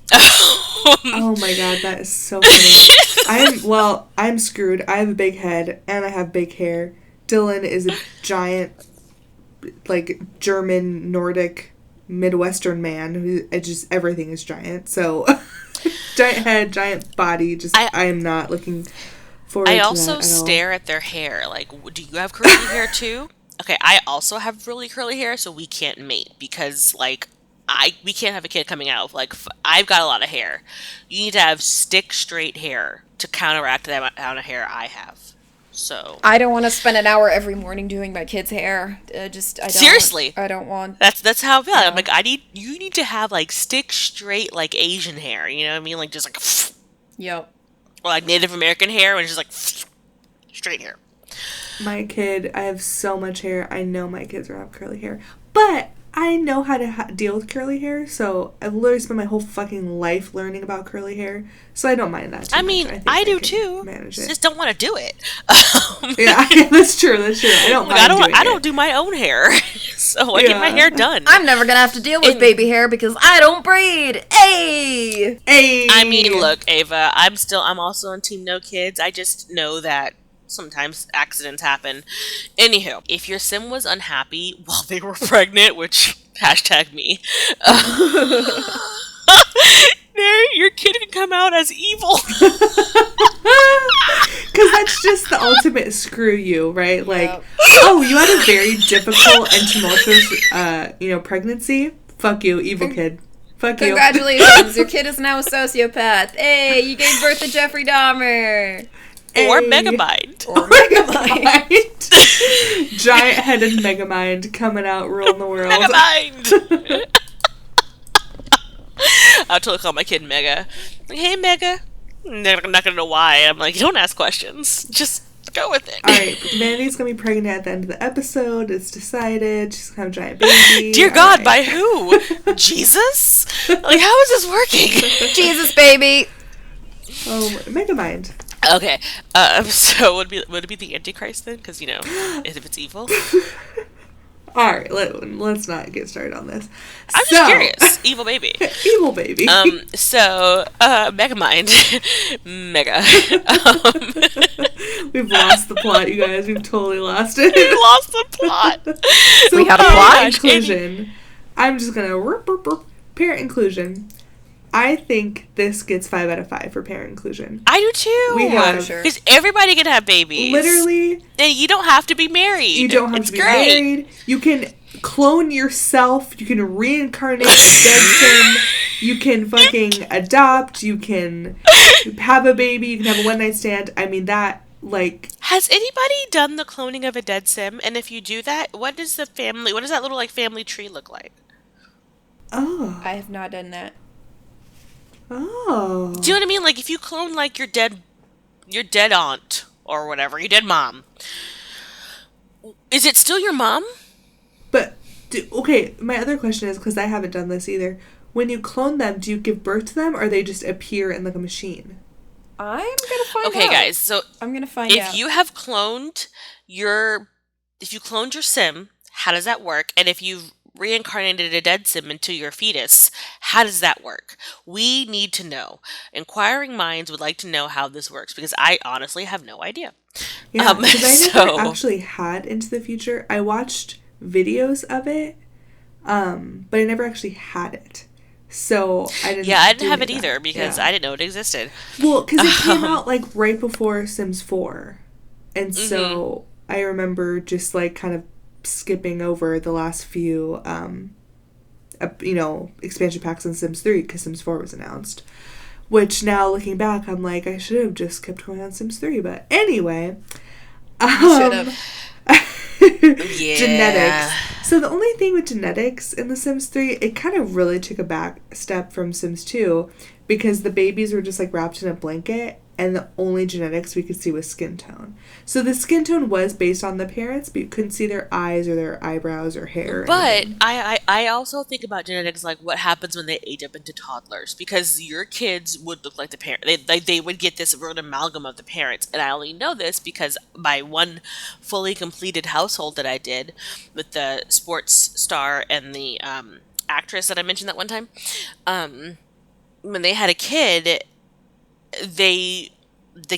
Oh my god, that is so funny. I'm screwed. I have a big head, and I have big hair. Dylan is a giant, like, German, Nordic, Midwestern man who everything is giant. So, giant head, giant body. I am not looking forward to that at all. I also stare at their hair. Like, do you have curly hair too? Okay, I also have really curly hair, so we can't mate because, like, we can't have a kid coming out of, like, I've got a lot of hair. You need to have stick straight hair to counteract the amount of hair I have. So I don't want to spend an hour every morning doing my kid's hair. Seriously, I don't want. That's how I feel. Yeah. I'm like, you need to have, like, stick straight, like, Asian hair. You know what I mean? Like, just like, yep. Or like Native American hair, and it's just like straight hair. My kid, I have so much hair. I know my kids are have curly hair, but I know how to deal with curly hair, so I've literally spent my whole fucking life learning about curly hair, so I don't mind that too much. I do too. Manage it. Just don't want to do it. Yeah, that's true. I don't mind doing it. I don't do my own hair, so I get my hair done. I'm never gonna have to deal with baby hair because I don't breed. Hey. I mean, look, Ava, I'm also on Team No Kids. I just know that sometimes accidents happen. Anywho, if your sim was unhappy while they were pregnant, which #me, your kid can come out as evil. Because that's just the ultimate ultimate screw you, right? Yep. Like, oh, you had a very difficult and tumultuous, pregnancy? Fuck you, evil kid. Fuck you. Congratulations, your kid is now a sociopath. Hey, you gave birth to Jeffrey Dahmer. Or Megamind. Giant-headed Megamind coming out, ruling the world. Megamind! I'll totally call my kid Mega. Like, hey, Mega. They're not going to know why. I'm like, don't ask questions. Just go with it. Alright, Vanity's going to be pregnant at the end of the episode. It's decided. She's going to have a giant baby. Dear God, by who? Jesus? Like, how is this working? Jesus, baby. Oh, Megamind. Okay, so would it be the Antichrist then? Because, if it's evil? Alright, let's not get started on this. I'm just curious. Evil baby. Evil baby. Megamind. Mega. We've lost the plot, you guys. We've totally lost it. We lost the plot. So we had a plot. Inclusion. I'm just going to... Parent inclusion. I think this gets 5 out of 5 for parent inclusion. I do too. We have, because everybody can have babies. Literally. And you don't have to be married. You don't have to be married. You can clone yourself. You can reincarnate dead Sim. You can fucking adopt. You can have a baby. You can have a one-night stand. I mean, that, like... Has anybody done the cloning of a dead Sim? And if you do that, what does that little, like, family tree look like? Oh. I have not done that. Oh. Do you know what I mean? Like, if you clone, like, your dead aunt or whatever, your dead mom, is it still your mom? But, okay, my other question is, because I haven't done this either, when you clone them, do you give birth to them, or they just appear in, like, a machine? I'm going to find out. Okay, guys, so I'm going to find out. If you cloned your Sim, how does that work? And if you've reincarnated a dead Sim into your fetus, how does that work? We need to know. Inquiring minds would like to know how this works, because I honestly have no idea. Yeah, because I never actually had Into the Future. I watched videos of it, but I never actually had it. So I didn't. Yeah, I didn't have it either because I didn't know it existed. Well, because it came out like right before Sims 4, and so I remember just like kind of skipping over the last few, expansion packs in Sims 3 because Sims 4 was announced. Which now looking back, I'm like, I should have just kept going on Sims 3. But anyway, should have. Genetics. So the only thing with genetics in The Sims 3, it kind of really took a back step from Sims 2 because the babies were just like wrapped in a blanket and the only genetics we could see was skin tone. So the skin tone was based on the parents, but you couldn't see their eyes or their eyebrows or hair. But I also think about genetics like what happens when they age up into toddlers, because your kids would look like the parent. They would get this real amalgam of the parents, and I only know this because my one fully completed household that I did with the sports star and the actress that I mentioned that one time, when they had a kid, the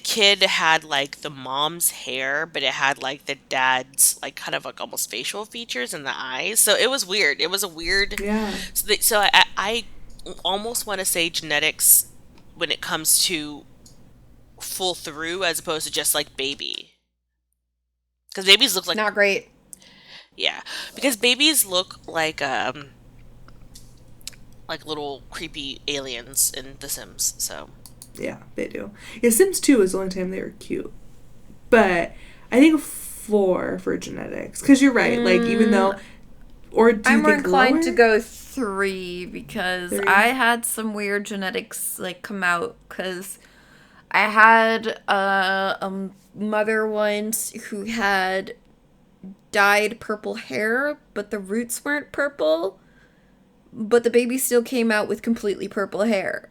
kid had like the mom's hair, but it had like the dad's like kind of like almost facial features in the eyes. So it was weird. It was a weird. Yeah. So I almost want to say genetics when it comes to full through as opposed to just like baby, because babies look like not great. Yeah, because babies look like little creepy aliens in The Sims. So. Yeah, they do. Yeah, Sims 2 was the only time they were cute. But I think 4 for genetics. Because you're right, like, even though... Or do I'm you more think inclined lower? to go 3, because 3? I had some weird genetics, like, come out. Because I had a mother once who had dyed purple hair, but the roots weren't purple. But the baby still came out with completely purple hair.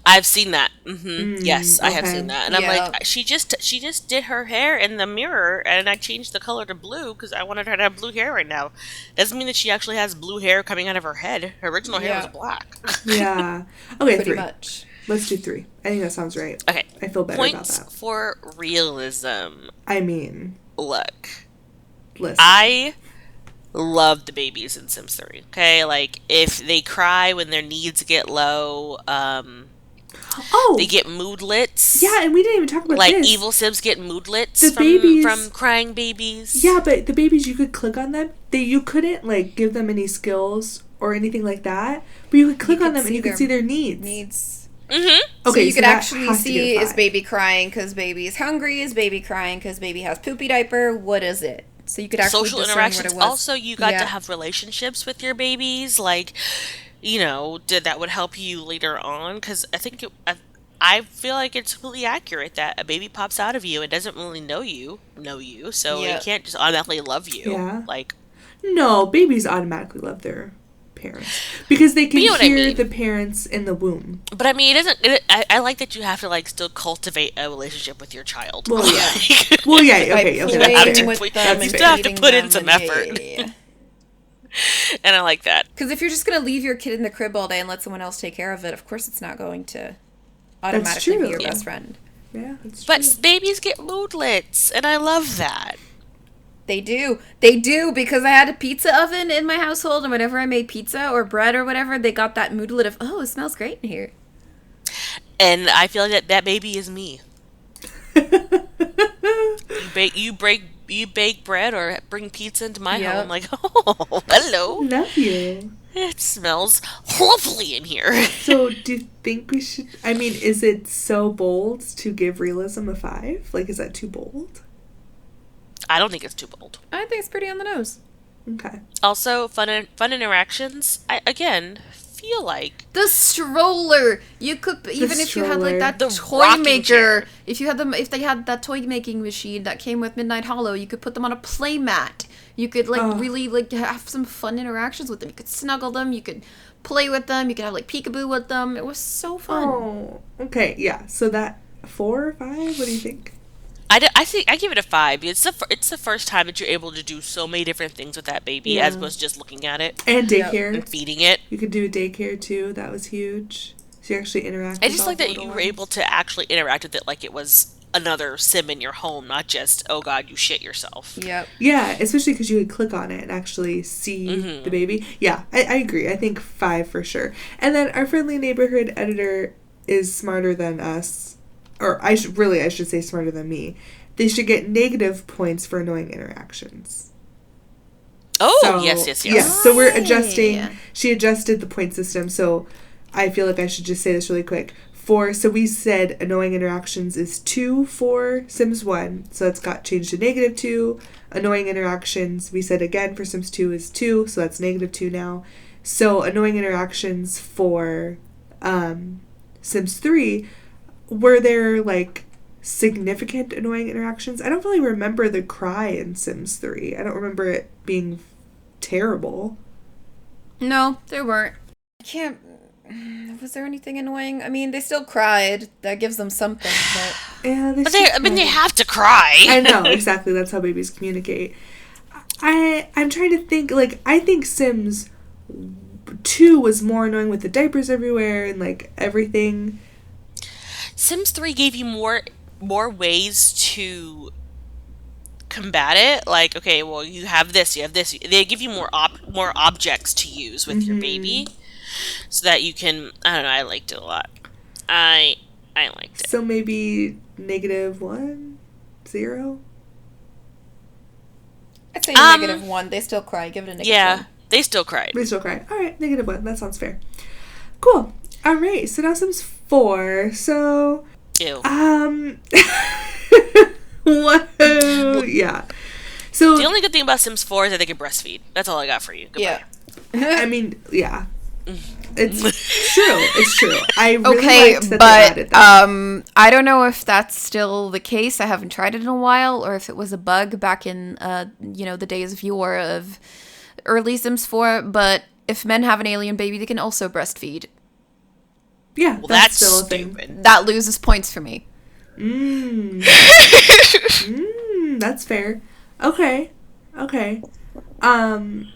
I've seen that. Yes, I have seen that. And Yeah. I'm like, she just did her hair in the mirror, and I changed the color to blue because I wanted her to have blue hair right now. Doesn't mean that she actually has blue hair coming out of her head. Her original hair was black. Yeah. Okay, Pretty 3. much. Let's do 3. I think that sounds right. Okay. I feel better Points about that. for realism. I mean... Look. Listen. I love the babies in Sims 3. Okay? Like, if they cry when their needs get low, Oh! They get moodlets. Yeah, and we didn't even talk about like this. evil Sims get moodlets The babies, from crying babies. Yeah, but the babies, you could click on them. You couldn't, like, give them any skills or anything like that. But you could click on them and you could see their needs. Mm-hmm. Okay, so you could actually see, is baby crying because baby is hungry? Is baby crying because baby has poopy diaper? What is it? So you could actually social interactions. What it was. Also, you got to have relationships with your babies. Like, that would help you later on. Because I feel like it's completely accurate that a baby pops out of you and doesn't really know you, so it can't just automatically love you. Yeah. Like, no, babies automatically love their parents because they can hear the parents in the womb. But I mean, I like that you have to like still cultivate a relationship with your child. Well, yeah. Well, yeah. Okay. You still have to put in some effort. Yeah. And I like that. Because if you're just going to leave your kid in the crib all day and let someone else take care of it, of course it's not going to automatically be your best friend. Yeah, that's true. But babies get moodlets, and I love that. They do. They do, because I had a pizza oven in my household, and whenever I made pizza or bread or whatever, they got that moodlet of, oh, it smells great in here. And I feel like that baby is me. You bake bread or bring pizza into my home. I'm like, oh, hello. Love you. It smells lovely in here. So do you think we should... I mean, is it so bold to give realism a 5? Like, is that too bold? I don't think it's too bold. I think it's pretty on the nose. Okay. Also, fun interactions. I, again, feel like... The stroller! You could... Even if you had, like, that the toy maker... Chair. If they had that toy making machine that came with Midnight Hollow, you could put them on a play mat. You could, like, really, like, have some fun interactions with them. You could snuggle them. You could play with them. You could have, like, peekaboo with them. It was so fun. Oh, okay. Yeah. So that 4 or 5? What do you think? I think I give it a 5. It's the first time that you're able to do so many different things with that baby as opposed to just looking at it. And daycare. And feeding it. You could do a daycare, too. That was huge. So you actually interact I just like that you were able to actually interact with it like it was another sim in your home, not just, oh god, you shit yourself. Yep. Yeah, especially because you could click on it and actually see the baby. Yeah, I agree. I think 5 for sure. And then our friendly neighborhood editor is smarter than us. Or I should say smarter than me. They should get negative points for annoying interactions. Oh, so, yes. Yeah, so we're adjusting. She adjusted the point system, so I feel like I should just say this really quick. So we said annoying interactions is 2 for Sims 1, so it's got changed to -2. Annoying interactions, we said again for Sims 2 is 2, so that's -2 now. So annoying interactions for Sims 3, were there, like, significant annoying interactions? I don't really remember the cry in Sims 3. I don't remember it being terrible. No, there weren't. I can't... Was there anything annoying? I mean, they still cried. That gives them something, but... Yeah, they have to cry. I know, exactly. That's how babies communicate. I'm trying to think, like, I think Sims 2 was more annoying with the diapers everywhere and, like, everything. Sims 3 gave you more ways to combat it. Like, okay, well, you have this. They give you more objects to use with your baby, so that you can. I don't know. I liked it a lot. I liked it. So maybe -1, 0. I'd say -1. They still cry. Give it a -1. Yeah, they still cried. They still cried. All right, -1. That sounds fair. Cool. All right. So now Sims 4. So. Ew. Whoa. Yeah. So the only good thing about Sims 4 is that they can breastfeed. That's all I got for you. Goodbye. Yeah. I mean, yeah. It's true. It's true. I really liked that they added that. I don't know if that's still the case. I haven't tried it in a while, or if it was a bug back in the days of yore of early Sims 4. But if men have an alien baby, they can also breastfeed. Yeah, well, that's still a stupid. thing. That loses points for me. That's fair. Okay. I'm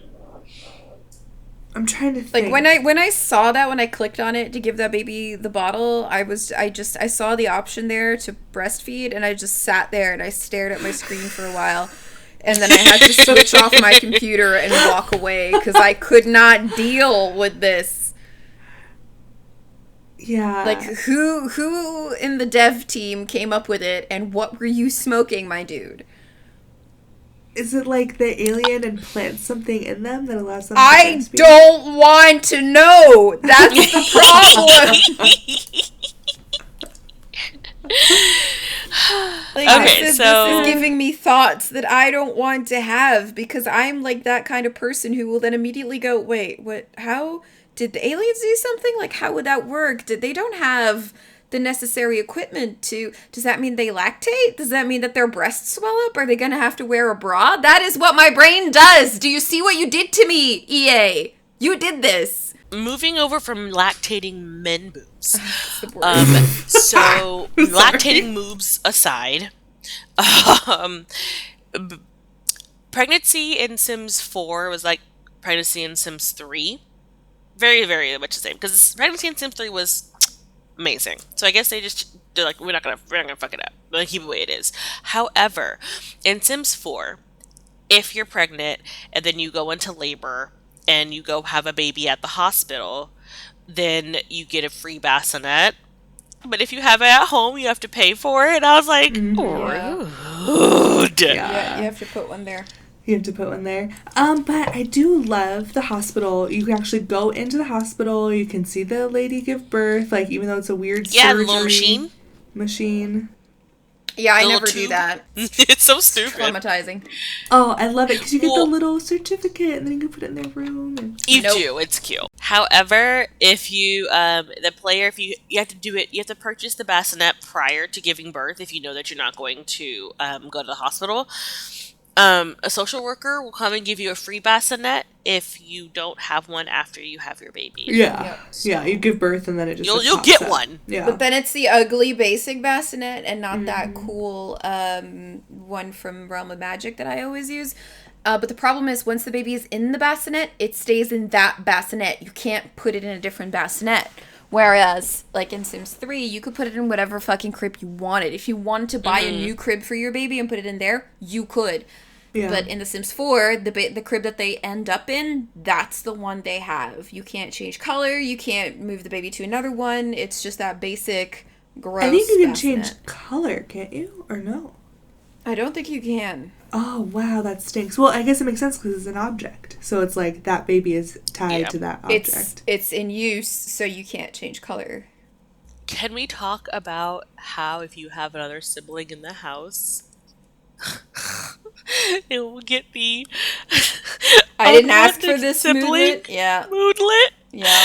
trying to think. Like when I saw that, when I clicked on it to give that baby the bottle, I saw the option there to breastfeed, and I just sat there and I stared at my screen for a while. And then I had to switch off my computer and walk away because I could not deal with this. Yeah. Like, who in the dev team came up with it, and what were you smoking, my dude? Is it like the alien implants something in them that allows them to I breastfeed? don't want to know. That's the problem. This is giving me thoughts that I don't want to have, because I'm like that kind of person who will then immediately go, wait, what? How did the aliens do something? Like, how would that work? They don't have the necessary equipment to. Does that mean they lactate? Does that mean that their breasts swell up? Are they going to have to wear a bra? That is what my brain does. Do you see what you did to me, EA? You did this. Moving over from lactating men boobs. Sorry. Lactating moves aside, pregnancy in Sims 4 was like pregnancy in Sims 3. Very, very much the same. Because pregnancy in Sims 3 was amazing. So I guess they're like, we're not gonna fuck it up. We're gonna keep it the way it is. However, in Sims 4, if you're pregnant and then you go into labor and you go have a baby at the hospital, then you get a free bassinet. But if you have it at home, you have to pay for it. And I was like, rude. Yeah, you have to put one there. You have to put one there. But I do love the hospital. You can actually go into the hospital. You can see the lady give birth. Like, even though it's a weird surgery the little machine. Yeah, I never do that. It's so stupid. Traumatizing. Oh, I love it because you get the little certificate and then you can put it in their room. And... You do. It's cute. However, if you, the player, if you have to do it, you have to purchase the bassinet prior to giving birth if you know that you're not going to go to the hospital. A social worker will come and give you a free bassinet if you don't have one after you have your baby. Yeah. Yep. So yeah, you give birth and then it just you'll get up. One. Yeah. But then it's the ugly basic bassinet and not that cool one from Realm of Magic that I always use. But the problem is once the baby is in the bassinet, it stays in that bassinet. You can't put it in a different bassinet. Whereas, like in Sims 3, you could put it in whatever fucking crib you wanted. If you wanted to buy a new crib for your baby and put it in there, you could. Yeah. But in The Sims 4, the crib that they end up in, that's the one they have. You can't change color. You can't move the baby to another one. It's just that basic, gross I think you can bassinet. change color, can't you? Or no? I don't think you can. Oh, wow, that stinks. Well, I guess it makes sense because it's an object. So it's like that baby is tied to that object. It's in use, so you can't change color. Can we talk about how if you have another sibling in the house... it will get the I didn't ask for this moodlet. Yeah. Moodlet. Yeah.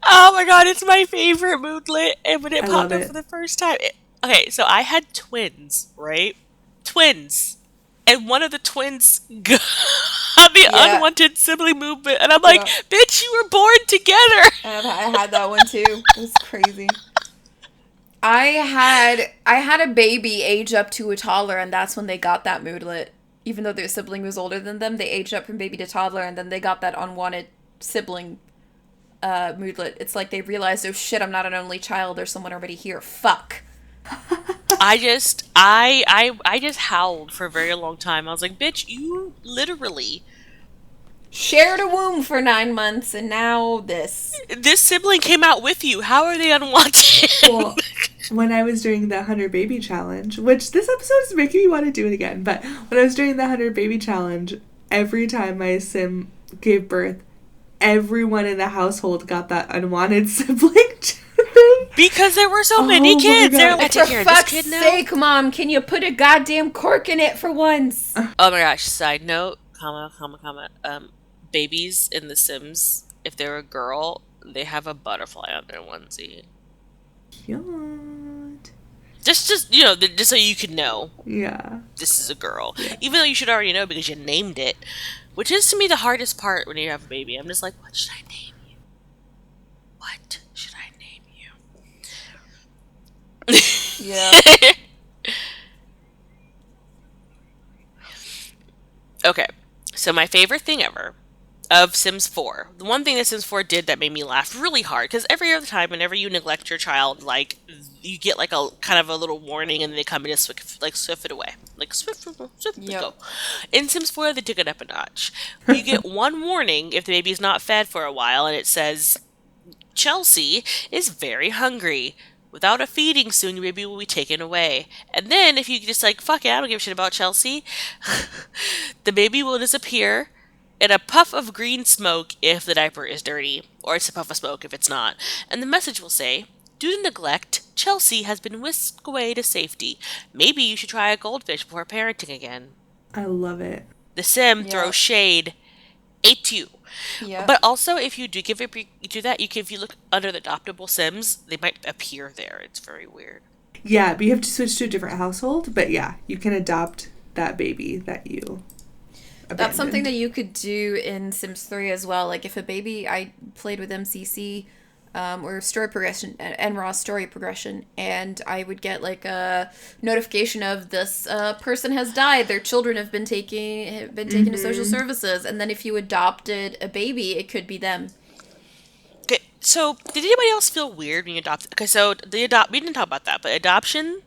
Oh my god, it's my favorite moodlet. And when it popped up for the first time. Okay, so I had twins, right? Twins. And one of the twins got the unwanted sibling movement. And I'm like, bitch, you were born together. I had that one too. It was crazy. I had a baby age up to a toddler, and that's when they got that moodlet. Even though their sibling was older than them, they aged up from baby to toddler, and then they got that unwanted sibling moodlet. It's like they realized, oh shit, I'm not an only child. There's someone already here. Fuck. I just howled for a very long time. I was like, bitch, you literally shared a womb for 9 months, and now this sibling came out with you. How are they unwanted? Well, when I was doing the 100 baby challenge, which this episode is making me want to do it again, but when I was doing the 100 baby challenge, every time my sim gave birth, everyone in the household got that unwanted sibling thing. Because there were so many kids. They're like, for fuck's sake, Mom, can you put a goddamn cork in it for once? Oh my gosh, side note, babies in The Sims, if they're a girl, they have a butterfly on their onesie. Cute. Just just so you can know. Yeah. This is a girl. Yeah. Even though you should already know because you named it. Which is to me the hardest part when you have a baby. I'm just like, what should I name you? What should I name you? Yeah. Okay. So my favorite thing ever of Sims 4. The one thing that Sims 4 did that made me laugh really hard, because every other time, whenever you neglect your child, like, you get, like, a kind of a little warning, and they come in and swift it away. Like, swift, go. In Sims 4, they took it up a notch. You get one warning if the baby's not fed for a while, and it says, Chelsea is very hungry. Without a feeding soon, your baby will be taken away. And then, if you just like, fuck it, I don't give a shit about Chelsea, the baby will disappear in a puff of green smoke if the diaper is dirty, or it's a puff of smoke if it's not. And the message will say, due to neglect, Chelsea has been whisked away to safety. Maybe you should try a goldfish before parenting again. I love it. The sim throws shade at you. Yep. But also, if you do do that, if you look under the adoptable Sims, they might appear there. It's very weird. Yeah, but you have to switch to a different household. But yeah, you can adopt that baby that you abandoned. That's something that you could do in Sims 3 as well. Like if a baby, I played with MCC, or story progression, and raw story progression, and I would get like a notification of this person has died. Their children have been taken to social services, and then if you adopted a baby, it could be them. Okay, so did anybody else feel weird when you adopted? Okay, so we didn't talk about that, but adoption.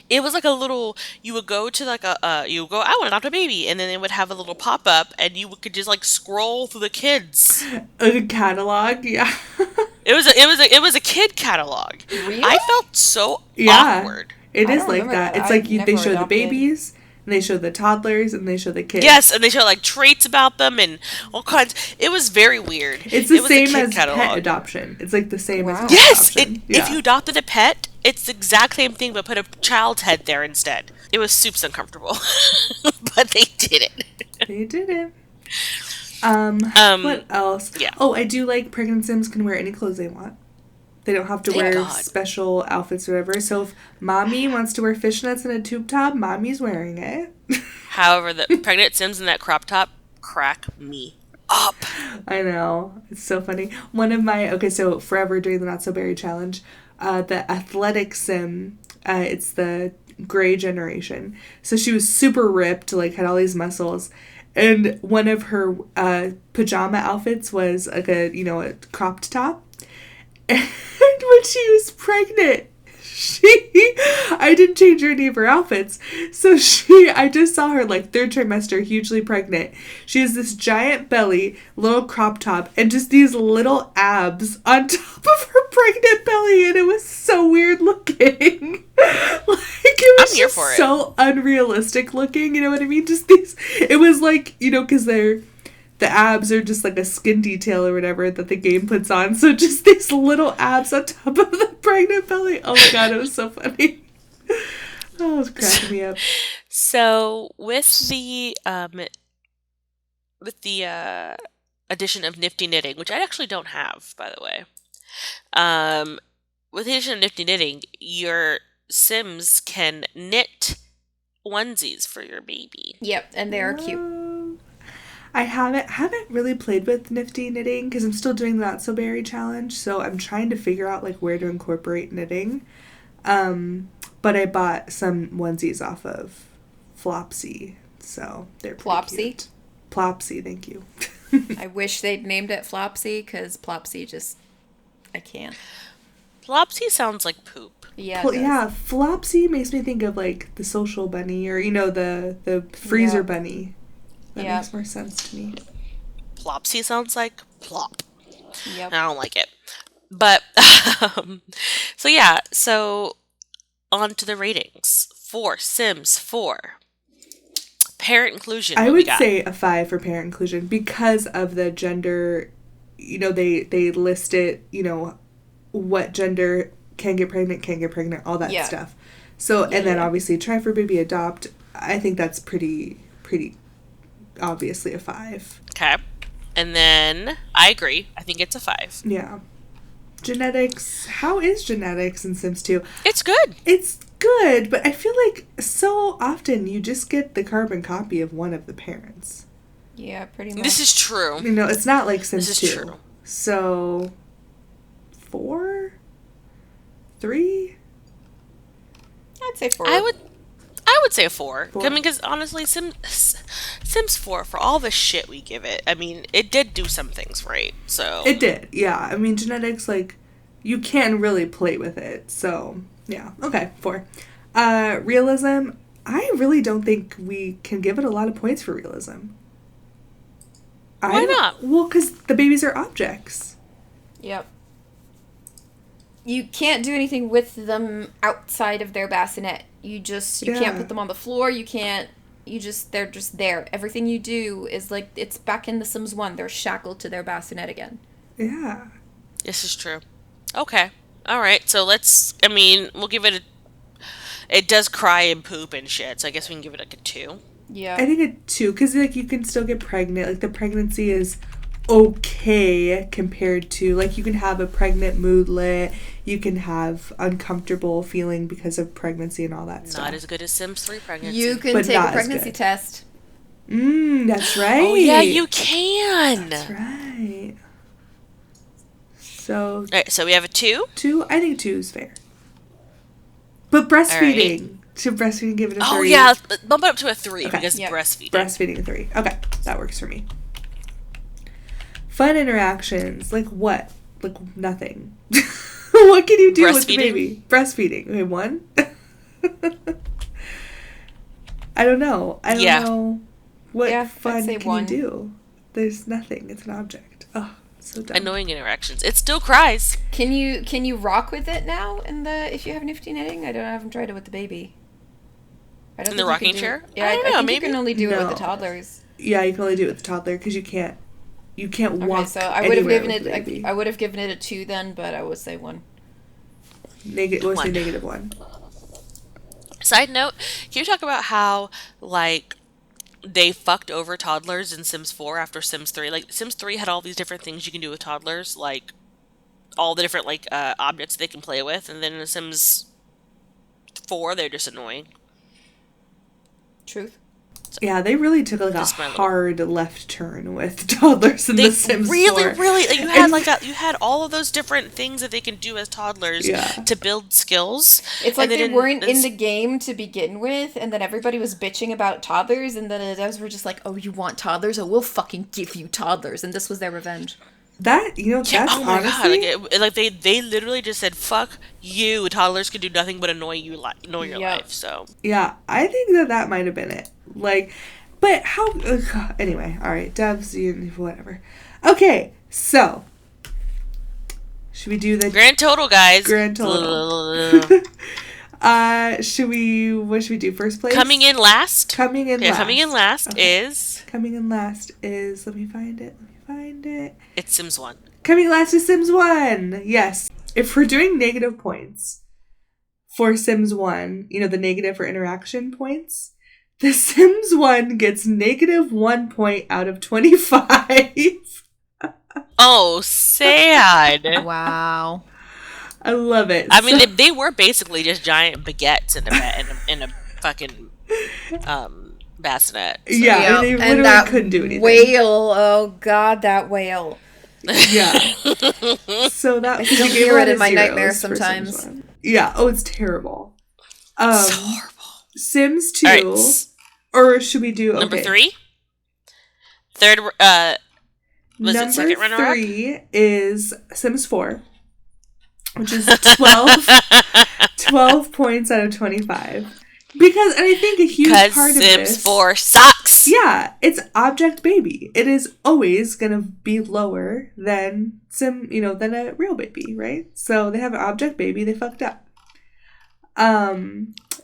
It was like a little, you would go to like I want to adopt a baby, and then they would have a little pop-up, and you could just like scroll through the kids. A catalog, yeah. It was a kid catalog. Really? I felt so awkward. It is like that. It's like they show the babies, and they show the toddlers, and they show the kids. Yes, and they show like traits about them and all kinds. It was very weird. It's the same as pet adoption. It's like the same as pet adoption. If you adopted a pet, it's the exact same thing, but put a child's head there instead. It was super uncomfortable, but they did it. They did it. What else? Yeah. Oh, I do like pregnant Sims can wear any clothes they want. They don't have to wear special outfits or whatever. So if mommy wants to wear fishnets and a tube top, mommy's wearing it. However, the pregnant Sims in that crop top crack me up. I know. It's so funny. So forever during the Not So Berry Challenge, the athletic Sim, it's the gray generation. So she was super ripped, like had all these muscles. And one of her pajama outfits was like a cropped top. And when she was pregnant, I didn't change any of her outfits. So I just saw her like third trimester, hugely pregnant. She has this giant belly, little crop top, and just these little abs on top of her pregnant belly. And it was so weird looking. It was just so unrealistic looking. You know what I mean? Just it was like, because the abs are just like a skin detail or whatever that the game puts on. So just these little abs on top of the pregnant belly. Oh my god, it was so funny. Oh, it was cracking me up. So with the addition of Nifty Knitting, which I actually don't have, by the way. With the addition of Nifty Knitting, your Sims can knit onesies for your baby. Yep, and they are cute. I haven't really played with Nifty Knitting because I'm still doing the Not So Berry Challenge, so I'm trying to figure out like where to incorporate knitting. But I bought some onesies off of Flopsy, so they're pretty cute. Plopsy, thank you. I wish they'd named it Flopsy because Plopsy I can't. Flopsy sounds like poop. Yeah, Flopsy makes me think of like the social bunny or the freezer bunny. That makes more sense to me. Plopsy sounds like plop. Yep. I don't like it. But, so on to the ratings. For Sims 4. Parent inclusion. I would say a 5 for parent inclusion because of the gender. They list it, what gender can get pregnant, all that stuff. So, and then obviously try for baby, adopt. I think that's pretty obviously a 5. Okay. And then I agree. I think it's a 5. Yeah. Genetics. How is genetics in Sims 2? It's good. It's good, but I feel like so often you just get the carbon copy of one of the parents. Yeah, pretty much. This is true. It's not like Sims 2. This is true. So 4? 3? I'd say 4. I would say a 4. I mean, because honestly, Sims 4, for all the shit we give it, I mean, it did do some things right. So it did, yeah. I mean, genetics, like, you can really play with it. So yeah, okay, 4. Realism. I really don't think we can give it a lot of points for realism. Why not? Well, because the babies are objects. Yep. You can't do anything with them outside of their bassinet. You can't put them on the floor. They're just there. Everything you do is like, it's back in The Sims 1. They're shackled to their bassinet again. Yeah. This is true. Okay. All right. So we'll give it it does cry and poop and shit. So I guess we can give it like a 2. Yeah. I think a 2, because like you can still get pregnant. Like the pregnancy is okay compared to, like, you can have a pregnant moodlet, you can have uncomfortable feeling because of pregnancy and all that stuff. Not as good as Sims 3 pregnancy. You can take a pregnancy test. That's right. Oh yeah, you can. That's right. So, all right, so we have a 2. 2. I think 2 is fair. But breastfeeding. Should breastfeeding give it a 3? Oh yeah, bump it up to a 3 because yep. breastfeeding. Breastfeeding a 3. Okay, that works for me. Fun interactions. Like what? Like nothing. What can you do with the baby? Breastfeeding. Okay, 1? I don't know. I don't know what fun can 1. You do. There's nothing. It's an object. Oh, so dumb. Annoying interactions. It still cries. Can you rock with it now if you have nifty knitting? I haven't tried it with the baby. In the rocking chair? Yeah, I don't know. Maybe you can only do it with the toddlers. Yeah, you can only do it with the toddler because you can't walk. Okay, so I would have given it. I would have given it a 2 then, but I would say 1. We'll say -1. Side note: can you talk about how they fucked over toddlers in Sims 4 after Sims 3? Like Sims 3 had all these different things you can do with toddlers, like all the different objects they can play with, and then in Sims 4 they're just annoying. Truth. Yeah, they really took a hard left turn with toddlers in The Sims 4. Really, you had all of those different things that they can do as toddlers to build skills. It's like they weren't in the game to begin with, and then everybody was bitching about toddlers, and then the devs were just like, "Oh, you want toddlers? Oh, we'll fucking give you toddlers," and this was their revenge. That's honestly... God, they literally just said, "Fuck you, toddlers can do nothing but annoy your life." So yeah, I think that might have been it. But how... anyway, all right, devs, whatever. Okay, so should we do the grand total, guys? Grand total. What should we do? First place? Coming in last. Coming in last is. Coming in last is. Let me find it. It's Sims 1. Coming last is Sims 1. Yes. If we're doing negative points for Sims 1, the negative for interaction points, the Sims 1 gets -1 point out of 25. Oh, sad. Wow. I love it. I mean, they were basically just giant baguettes in a fucking bassinet. So. Yeah, they literally couldn't do anything. Whale, oh god, that whale. Yeah. So that I can hear it in my nightmares sometimes. Yeah. Oh, it's terrible. It's horrible. Sims 2, right. Or should we do number 3? Third. Was number it second runner-up? Number 3 is Sims 4, which is 12 points out of 25. Because, and I think a huge part of this... Sims 4 sucks! Yeah, it's Object Baby. It is always going to be lower than than a real baby, right? So they have an Object Baby, they fucked up.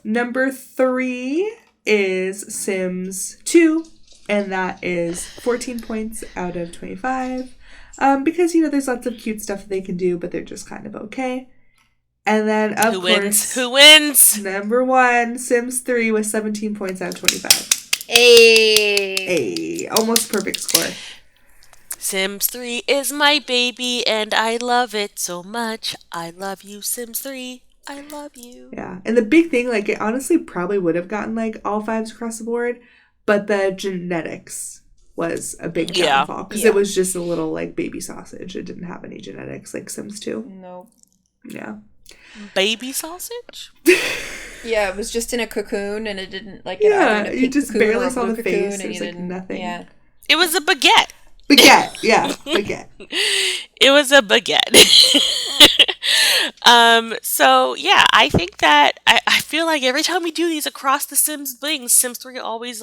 Number 3 is Sims 2, and that is 14 points out of 25. Because, there's lots of cute stuff that they can do, but they're just kind of okay. And then, of course... Who wins? Number 1, Sims 3 with 17 points out of 25. Hey! Almost perfect score. Sims 3 is my baby, and I love it so much. I love you, Sims 3. I love you. Yeah. And the big thing, it honestly probably would have gotten, all 5s across the board, but the genetics was a big downfall. Because it was just a little, baby sausage. It didn't have any genetics like Sims 2. No. Yeah. Baby sausage? Yeah, it was just in a cocoon, and it didn't you just barely saw the face. It was nothing. Yeah, it was a baguette. Baguette. It was a baguette. So yeah, I think that I feel like every time we do these across the Sims things, Sims 3 always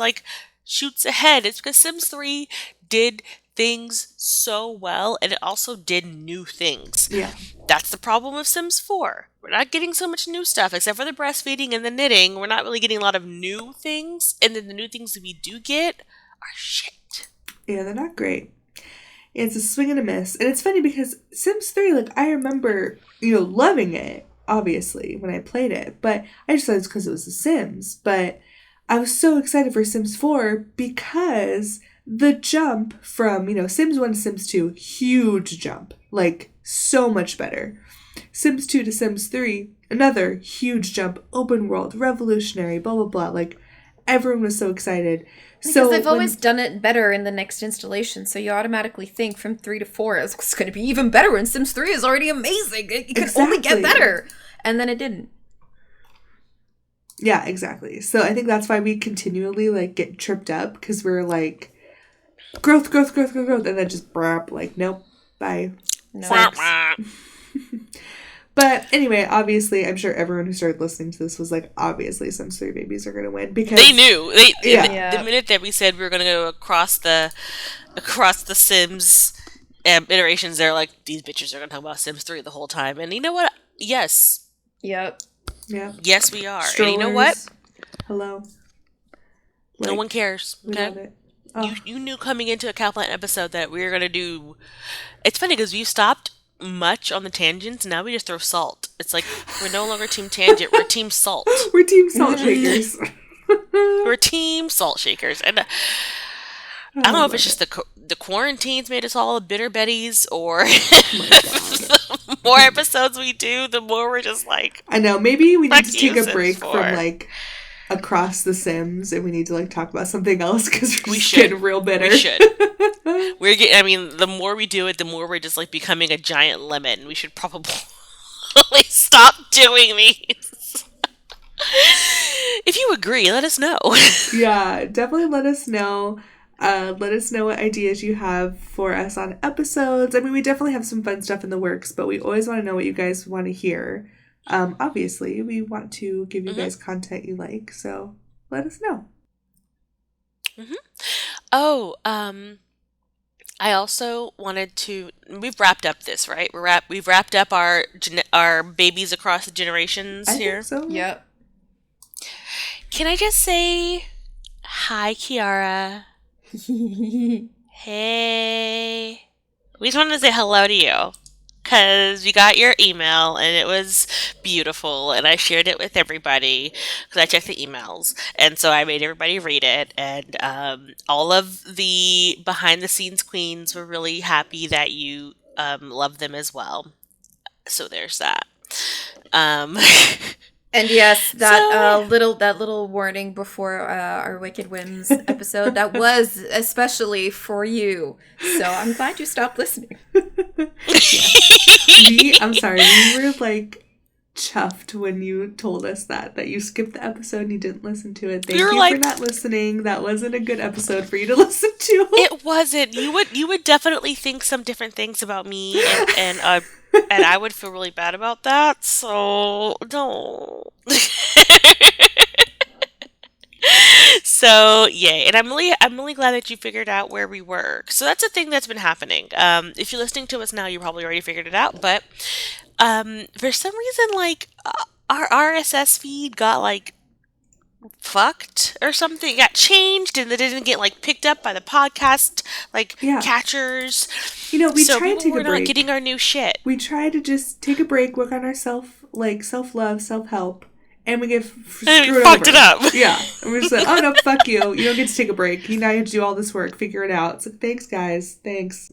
shoots ahead. It's because Sims 3 did things so well, and it also did new things. Yeah. That's the problem with Sims 4. We're not getting so much new stuff, except for the breastfeeding and the knitting. We're not really getting a lot of new things, and then the new things that we do get are shit. Yeah, they're not great. It's a swing and a miss. And it's funny because Sims 3, like, I remember, loving it, obviously, when I played it. But I just thought it's because it was The Sims. But I was so excited for Sims 4 because the jump from, Sims 1 to Sims 2, huge jump. Like, so much better. Sims 2 to Sims 3, another huge jump, open world, revolutionary, blah, blah, blah. Like, everyone was so excited. Because they've always done it better in the next installation, so you automatically think from 3 to 4 it's going to be even better, and Sims 3 is already amazing. It can only get better. And then it didn't. Yeah, exactly. So I think that's why we continually, like, get tripped up, because we're like, growth, and then just brap, like, nope, bye. No. But anyway, obviously, I'm sure everyone who started listening to this was like, obviously, Sims 3 babies are going to win, because they knew. The minute that we said we were going to go across the Sims iterations, they're like, these bitches are going to talk about Sims 3 the whole time. And you know what? Yes. Yep. Yeah. Yes, we are. Strollers. And you know what? Hello. No one cares. We Okay? love it. Oh. You knew coming into a Cowplant episode that we were going to do... It's funny because we've stopped much on the tangents. Now we just throw salt. It's like we're no longer Team Tangent. We're Team Salt. We're Team Salt Shakers. We're Team Salt Shakers. And I don't know if it's just the quarantines made us all bitter betties, or the more episodes we do, the more we're just like... I know. Maybe we need to take a Sims break 4. from, like, across the Sims, and we need to, like, talk about something else, because we're should. getting real bitter. We should. The more we do it, the more we're just, like, becoming a giant lemon. We should probably stop doing these. If you agree, let us know. Yeah, definitely let us know. Let us know what ideas you have for us on episodes. I mean, we definitely have some fun stuff in the works, but we always want to know what you guys want to hear. Obviously, we want to give you guys content you like, so let us know. Mm-hmm. Oh, I also wanted to... We've wrapped up this, right? We've wrapped up our babies across the generations here. I think so. Yep. Can I just say hi, Kiara? Hey. We just wanted to say hello to you, because we got your email and it was beautiful, and I shared it with everybody because I checked the emails, and so I made everybody read it, and all of the behind the scenes queens were really happy that you love them as well. So there's that. And yes, that little warning before our Wicked Whims episode, that was especially for you. So I'm glad you stopped listening. I'm sorry, we were like chuffed when you told us that you skipped the episode and you didn't listen to it. Thank you for not listening. That wasn't a good episode for you to listen to. It wasn't. You would definitely think some different things about me, and I would feel really bad about that. So don't. So yay, and I'm really glad that you figured out where we were. So that's a thing that's been happening. If you're listening to us now, you probably already figured it out. But for some reason, like our RSS feed got like fucked or something. It got changed, and it didn't get like picked up by the podcast catchers. We tried to take a break. We're not getting our new shit. We tried to just take a break, work on our self-love, self-help, and we get screwed fucked over. it up. Yeah, and we're just like, oh no, fuck you. You don't get to take a break. You now have to do all this work, figure it out. It's like, thanks, guys. Thanks.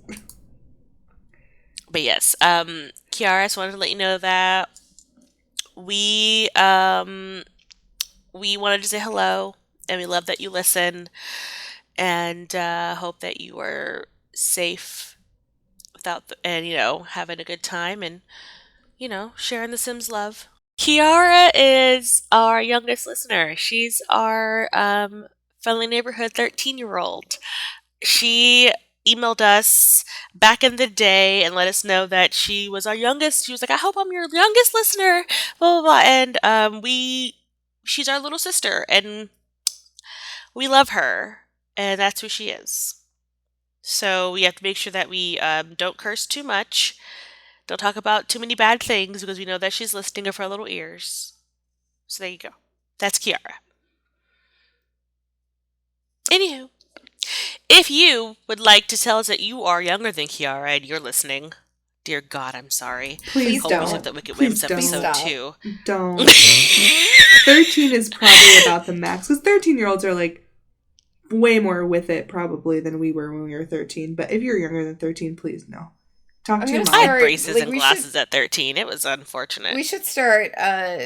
But yes, Kiara, I just wanted to let you know that we wanted to say hello, and we love that you listen, and hope that you are safe and having a good time, and sharing the Sims love. Kiara is our youngest listener. She's our friendly neighborhood 13-year-old. She emailed us back in the day and let us know that she was our youngest. She was like, I hope I'm your youngest listener, blah, blah, blah. And she's our little sister, and we love her, and that's who she is. So we have to make sure that we don't curse too much. Don't talk about too many bad things because we know that she's listening of her little ears. So there you go. That's Kiara. Anywho, if you would like to tell us that you are younger than Kiara and you're listening, dear God, I'm sorry. Please Hope don't. we have that Wicked Whims episode too. Don't. 13 is probably about the max. Because 13-year-olds are like way more with it probably than we were when we were 13. But if you're younger than 13, please no. Talk to your mom. I had braces and glasses at 13. It was unfortunate. We should start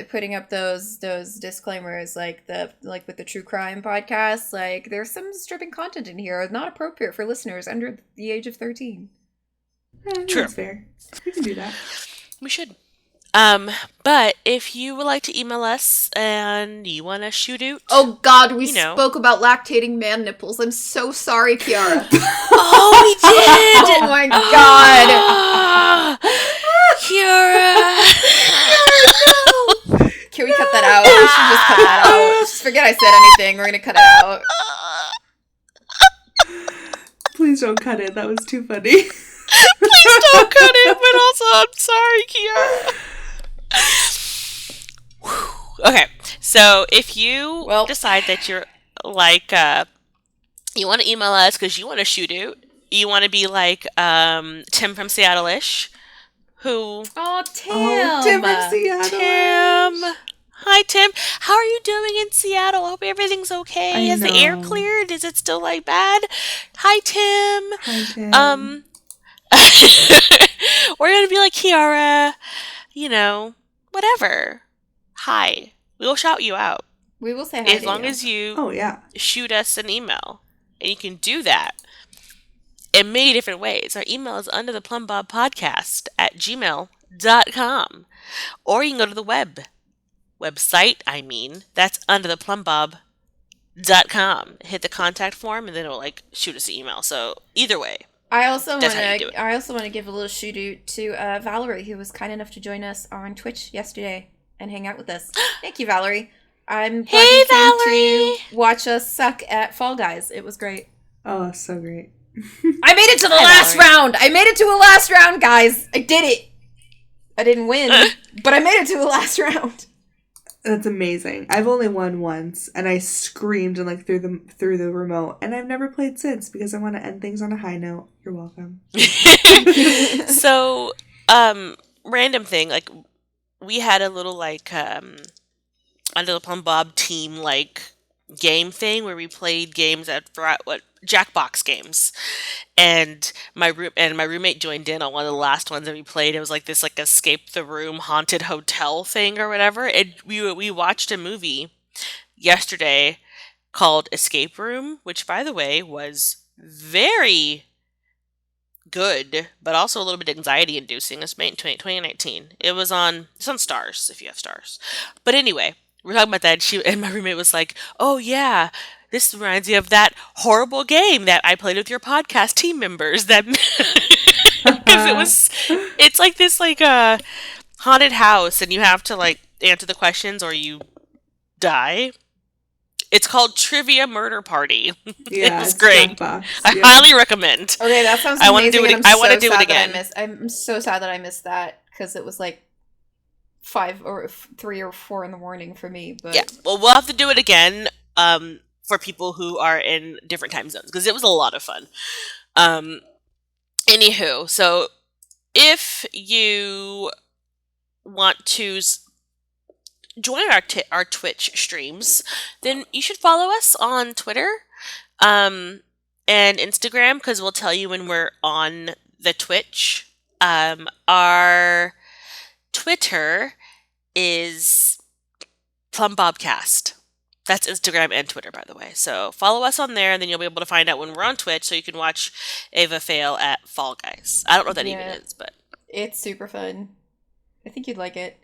putting up those disclaimers like with the true crime podcast. Like there's some disturbing content in here not appropriate for listeners under the age of 13. True. That's fair. We can do that. We should. But if you would like to email us and you want to shoot out. Oh God, we spoke about lactating man nipples. I'm so sorry, Kiara. Oh, we did! Oh my God. Kiara. Can we cut that out? We should just cut that out. Just forget I said anything. We're gonna cut it out. Please don't cut it. That was too funny. Please don't cut it, but also I'm sorry, Kiara. Okay, so if you decide that you're like, you want to email us because you want to shoot out, you want to be like Tim from Seattle-ish, who... Oh, Tim! Tim from Seattle. Tim! Hi, Tim. How are you doing in Seattle? I hope everything's okay. Has the air cleared? Is it still, like, bad? Hi, Tim. Hi, Tim. We're going to be like, Kiara, whatever. Hi. We will shout you out. We will say hi as long as you shoot us an email. And you can do that in many different ways. Our email is undertheplumbobpodcast@gmail.com. Or you can go to the website, that's undertheplumbbob.com. Hit the contact form and then it'll shoot us an email. So either way. I also want to give a little shout out to Valerie, who was kind enough to join us on Twitch yesterday and hang out with us. Thank you, Valerie. I'm glad you came to watch us suck at Fall Guys. It was great. Oh, so great. I made it to the last round. I made it to a last round, guys. I did it. I didn't win, but I made it to the last round. That's amazing. I've only won once, and I screamed and through the remote, and I've never played since because I want to end things on a high note. You're welcome. So, random thing, we had a little Under the Plum Bob team game thing where we played games Jackbox games, and my roommate joined in on one of the last ones that we played. It was this escape the room haunted hotel thing or whatever. And we watched a movie yesterday called Escape Room, which by the way was very good, but also a little bit anxiety inducing. It's made in 2019. It's on Stars if you have Stars. But anyway, we're talking about that, and my roommate was like, "Oh yeah, this reminds me of that horrible game that I played with your podcast team members." That because it's this haunted house, and you have to answer the questions or you die. It's called Trivia Murder Party. Yeah, it's great. I highly recommend. Okay, that sounds amazing. I want to do it again. I'm so sad that I missed that because it was 5 or 3 or 4 in the morning for me. But yeah, well, we'll have to do it again for people who are in different time zones because it was a lot of fun. Anywho, so if you want to join our Twitch streams, then you should follow us on Twitter and Instagram because we'll tell you when we're on the Twitch. Our Twitter is PlumBobcast. That's Instagram and Twitter, by the way. So follow us on there, and then you'll be able to find out when we're on Twitch, so you can watch Ava fail at Fall Guys. I don't know what that even is, but it's super fun. I think you'd like it.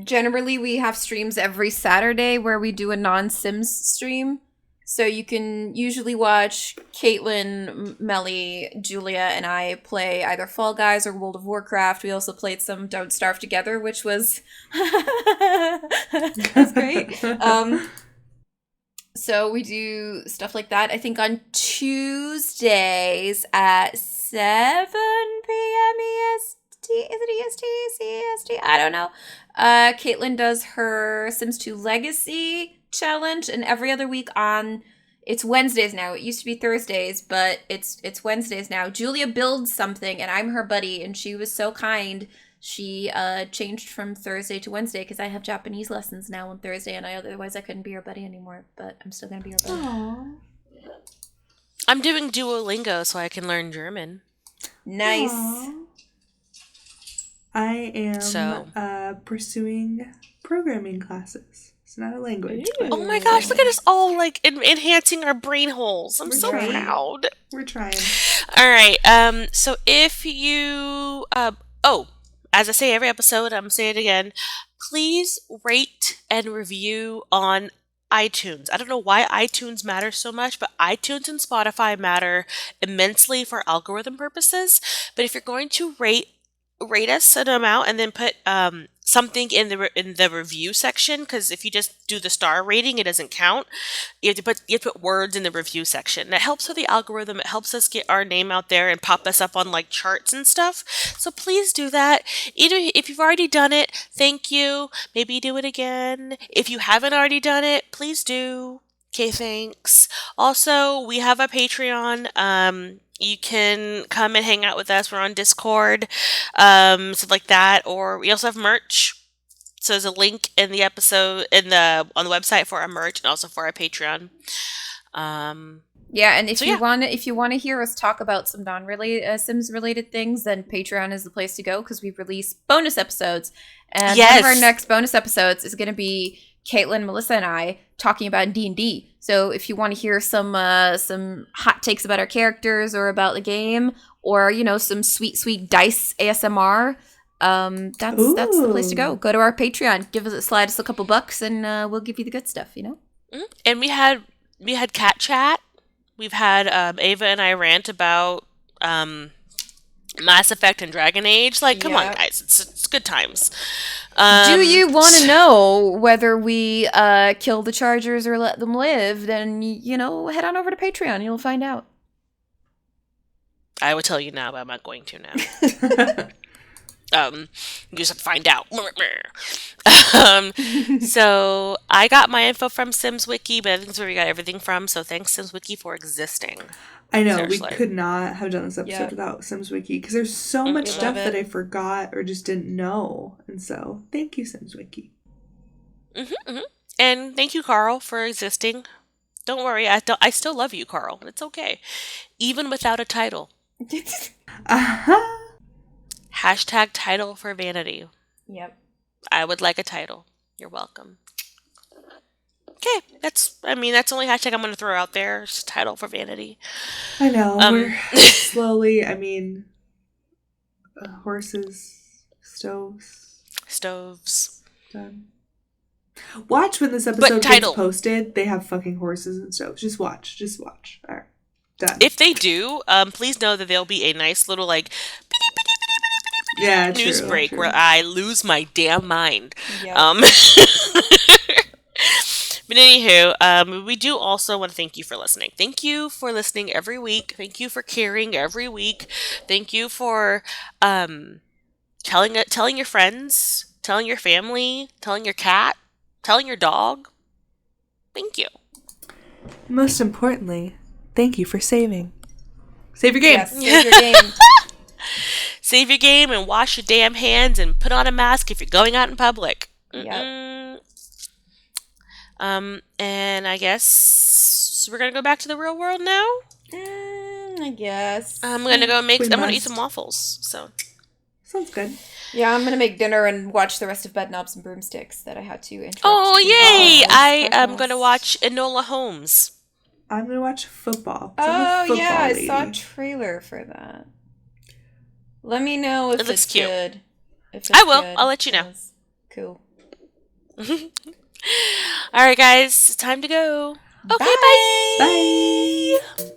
Generally, we have streams every Saturday where we do a non-Sims stream. So you can usually watch Caitlin, Melly, Julia, and I play either Fall Guys or World of Warcraft. We also played some Don't Starve Together, which was that's great. So we do stuff like that. I think on Tuesdays at 7 p.m. EST. Is it EST? CEST? I don't know. Caitlin does her Sims 2 Legacy challenge, and every other week on... It's Wednesdays now. It used to be Thursdays, but it's Wednesdays now. Julia builds something, and I'm her buddy, and she was so kind. She changed from Thursday to Wednesday because I have Japanese lessons now on Thursday, and otherwise I couldn't be her buddy anymore. But I'm still gonna be her buddy. Aww. I'm doing Duolingo so I can learn German. Nice. Aww. I am pursuing programming classes. It's not a language. Oh my gosh, look at us all like enhancing our brain holes. I'm so proud. We're trying. All right. So if you as I say every episode, I'm saying it again, please rate and review on iTunes. I don't know why iTunes matters so much, but iTunes and Spotify matter immensely for algorithm purposes. But if you're going to rate us an amount and then put something in the review section, because if you just do the star rating, it doesn't count. You have to put words in the review section. That helps with the algorithm. It helps us get our name out there and pop us up on like charts and stuff. So please do that. Either if you've already done it, thank you. Maybe do it again. If you haven't already done it, please do. Okay, thanks. Also, we have a Patreon. You can come and hang out with us. We're on Discord, stuff like that. Or we also have merch. So there's a link in the episode on the website for our merch and also for our Patreon. Yeah, and if you want to hear us talk about some non-related Sims related things, then Patreon is the place to go because we release bonus episodes. And one of our next bonus episodes is going to be Caitlin, Melissa, and I talking about D&D. So if you want to hear some hot takes about our characters or about the game, or some sweet dice ASMR, that's the place to go. Go to our Patreon, slide us a couple bucks, and we'll give you the good stuff. Mm-hmm. And we had cat chat. We've had Ava and I rant about Mass Effect and Dragon Age. Like, come on, guys, it's good times. Do you want to know whether we kill the Chargers or let them live? Then, head on over to Patreon. You'll find out. I would tell you now, but I'm not going to now. You just have to find out. So I got my info from SimsWiki, but I think that's where we got everything from. So thanks, SimsWiki, for existing. I know, seriously. We could not have done this episode without SimsWiki, because there's so much stuff that I forgot or just didn't know. And so, thank you, SimsWiki. And thank you, Carl, for existing. Don't worry, I still love you, Carl. It's okay. Even without a title. Hashtag title for vanity. Yep. I would like a title. You're welcome. Okay, that's the only hashtag I'm going to throw out there. It's title for vanity. I know. We're slowly, horses, stoves. Done. Watch when this episode gets posted. They have fucking horses and stoves. Just watch. All right. Done. If they do, please know that there'll be a nice little news break where I lose my damn mind. Yep. But anywho, we do also want to thank you for listening. Thank you for listening every week. Thank you for caring every week. Thank you for telling your friends, telling your family, telling your cat, telling your dog. Thank you. Most importantly, thank you for saving. Save your game. Yes, save your game. Save your game and wash your damn hands and put on a mask if you're going out in public. Yep. And I guess we're gonna go back to the real world now. I guess I'm gonna go I'm gonna eat some waffles. So sounds good. Yeah, I'm gonna make dinner and watch the rest of Bedknobs and Broomsticks that I had to interrupt. Oh yay! I am gonna watch Enola Holmes. I'm gonna watch football. Oh yeah, I saw a trailer for that. Let me know if it's cute. Good. I will. I'll let you know. Cool. All right, guys, it's time to go. Okay, bye. bye. Bye.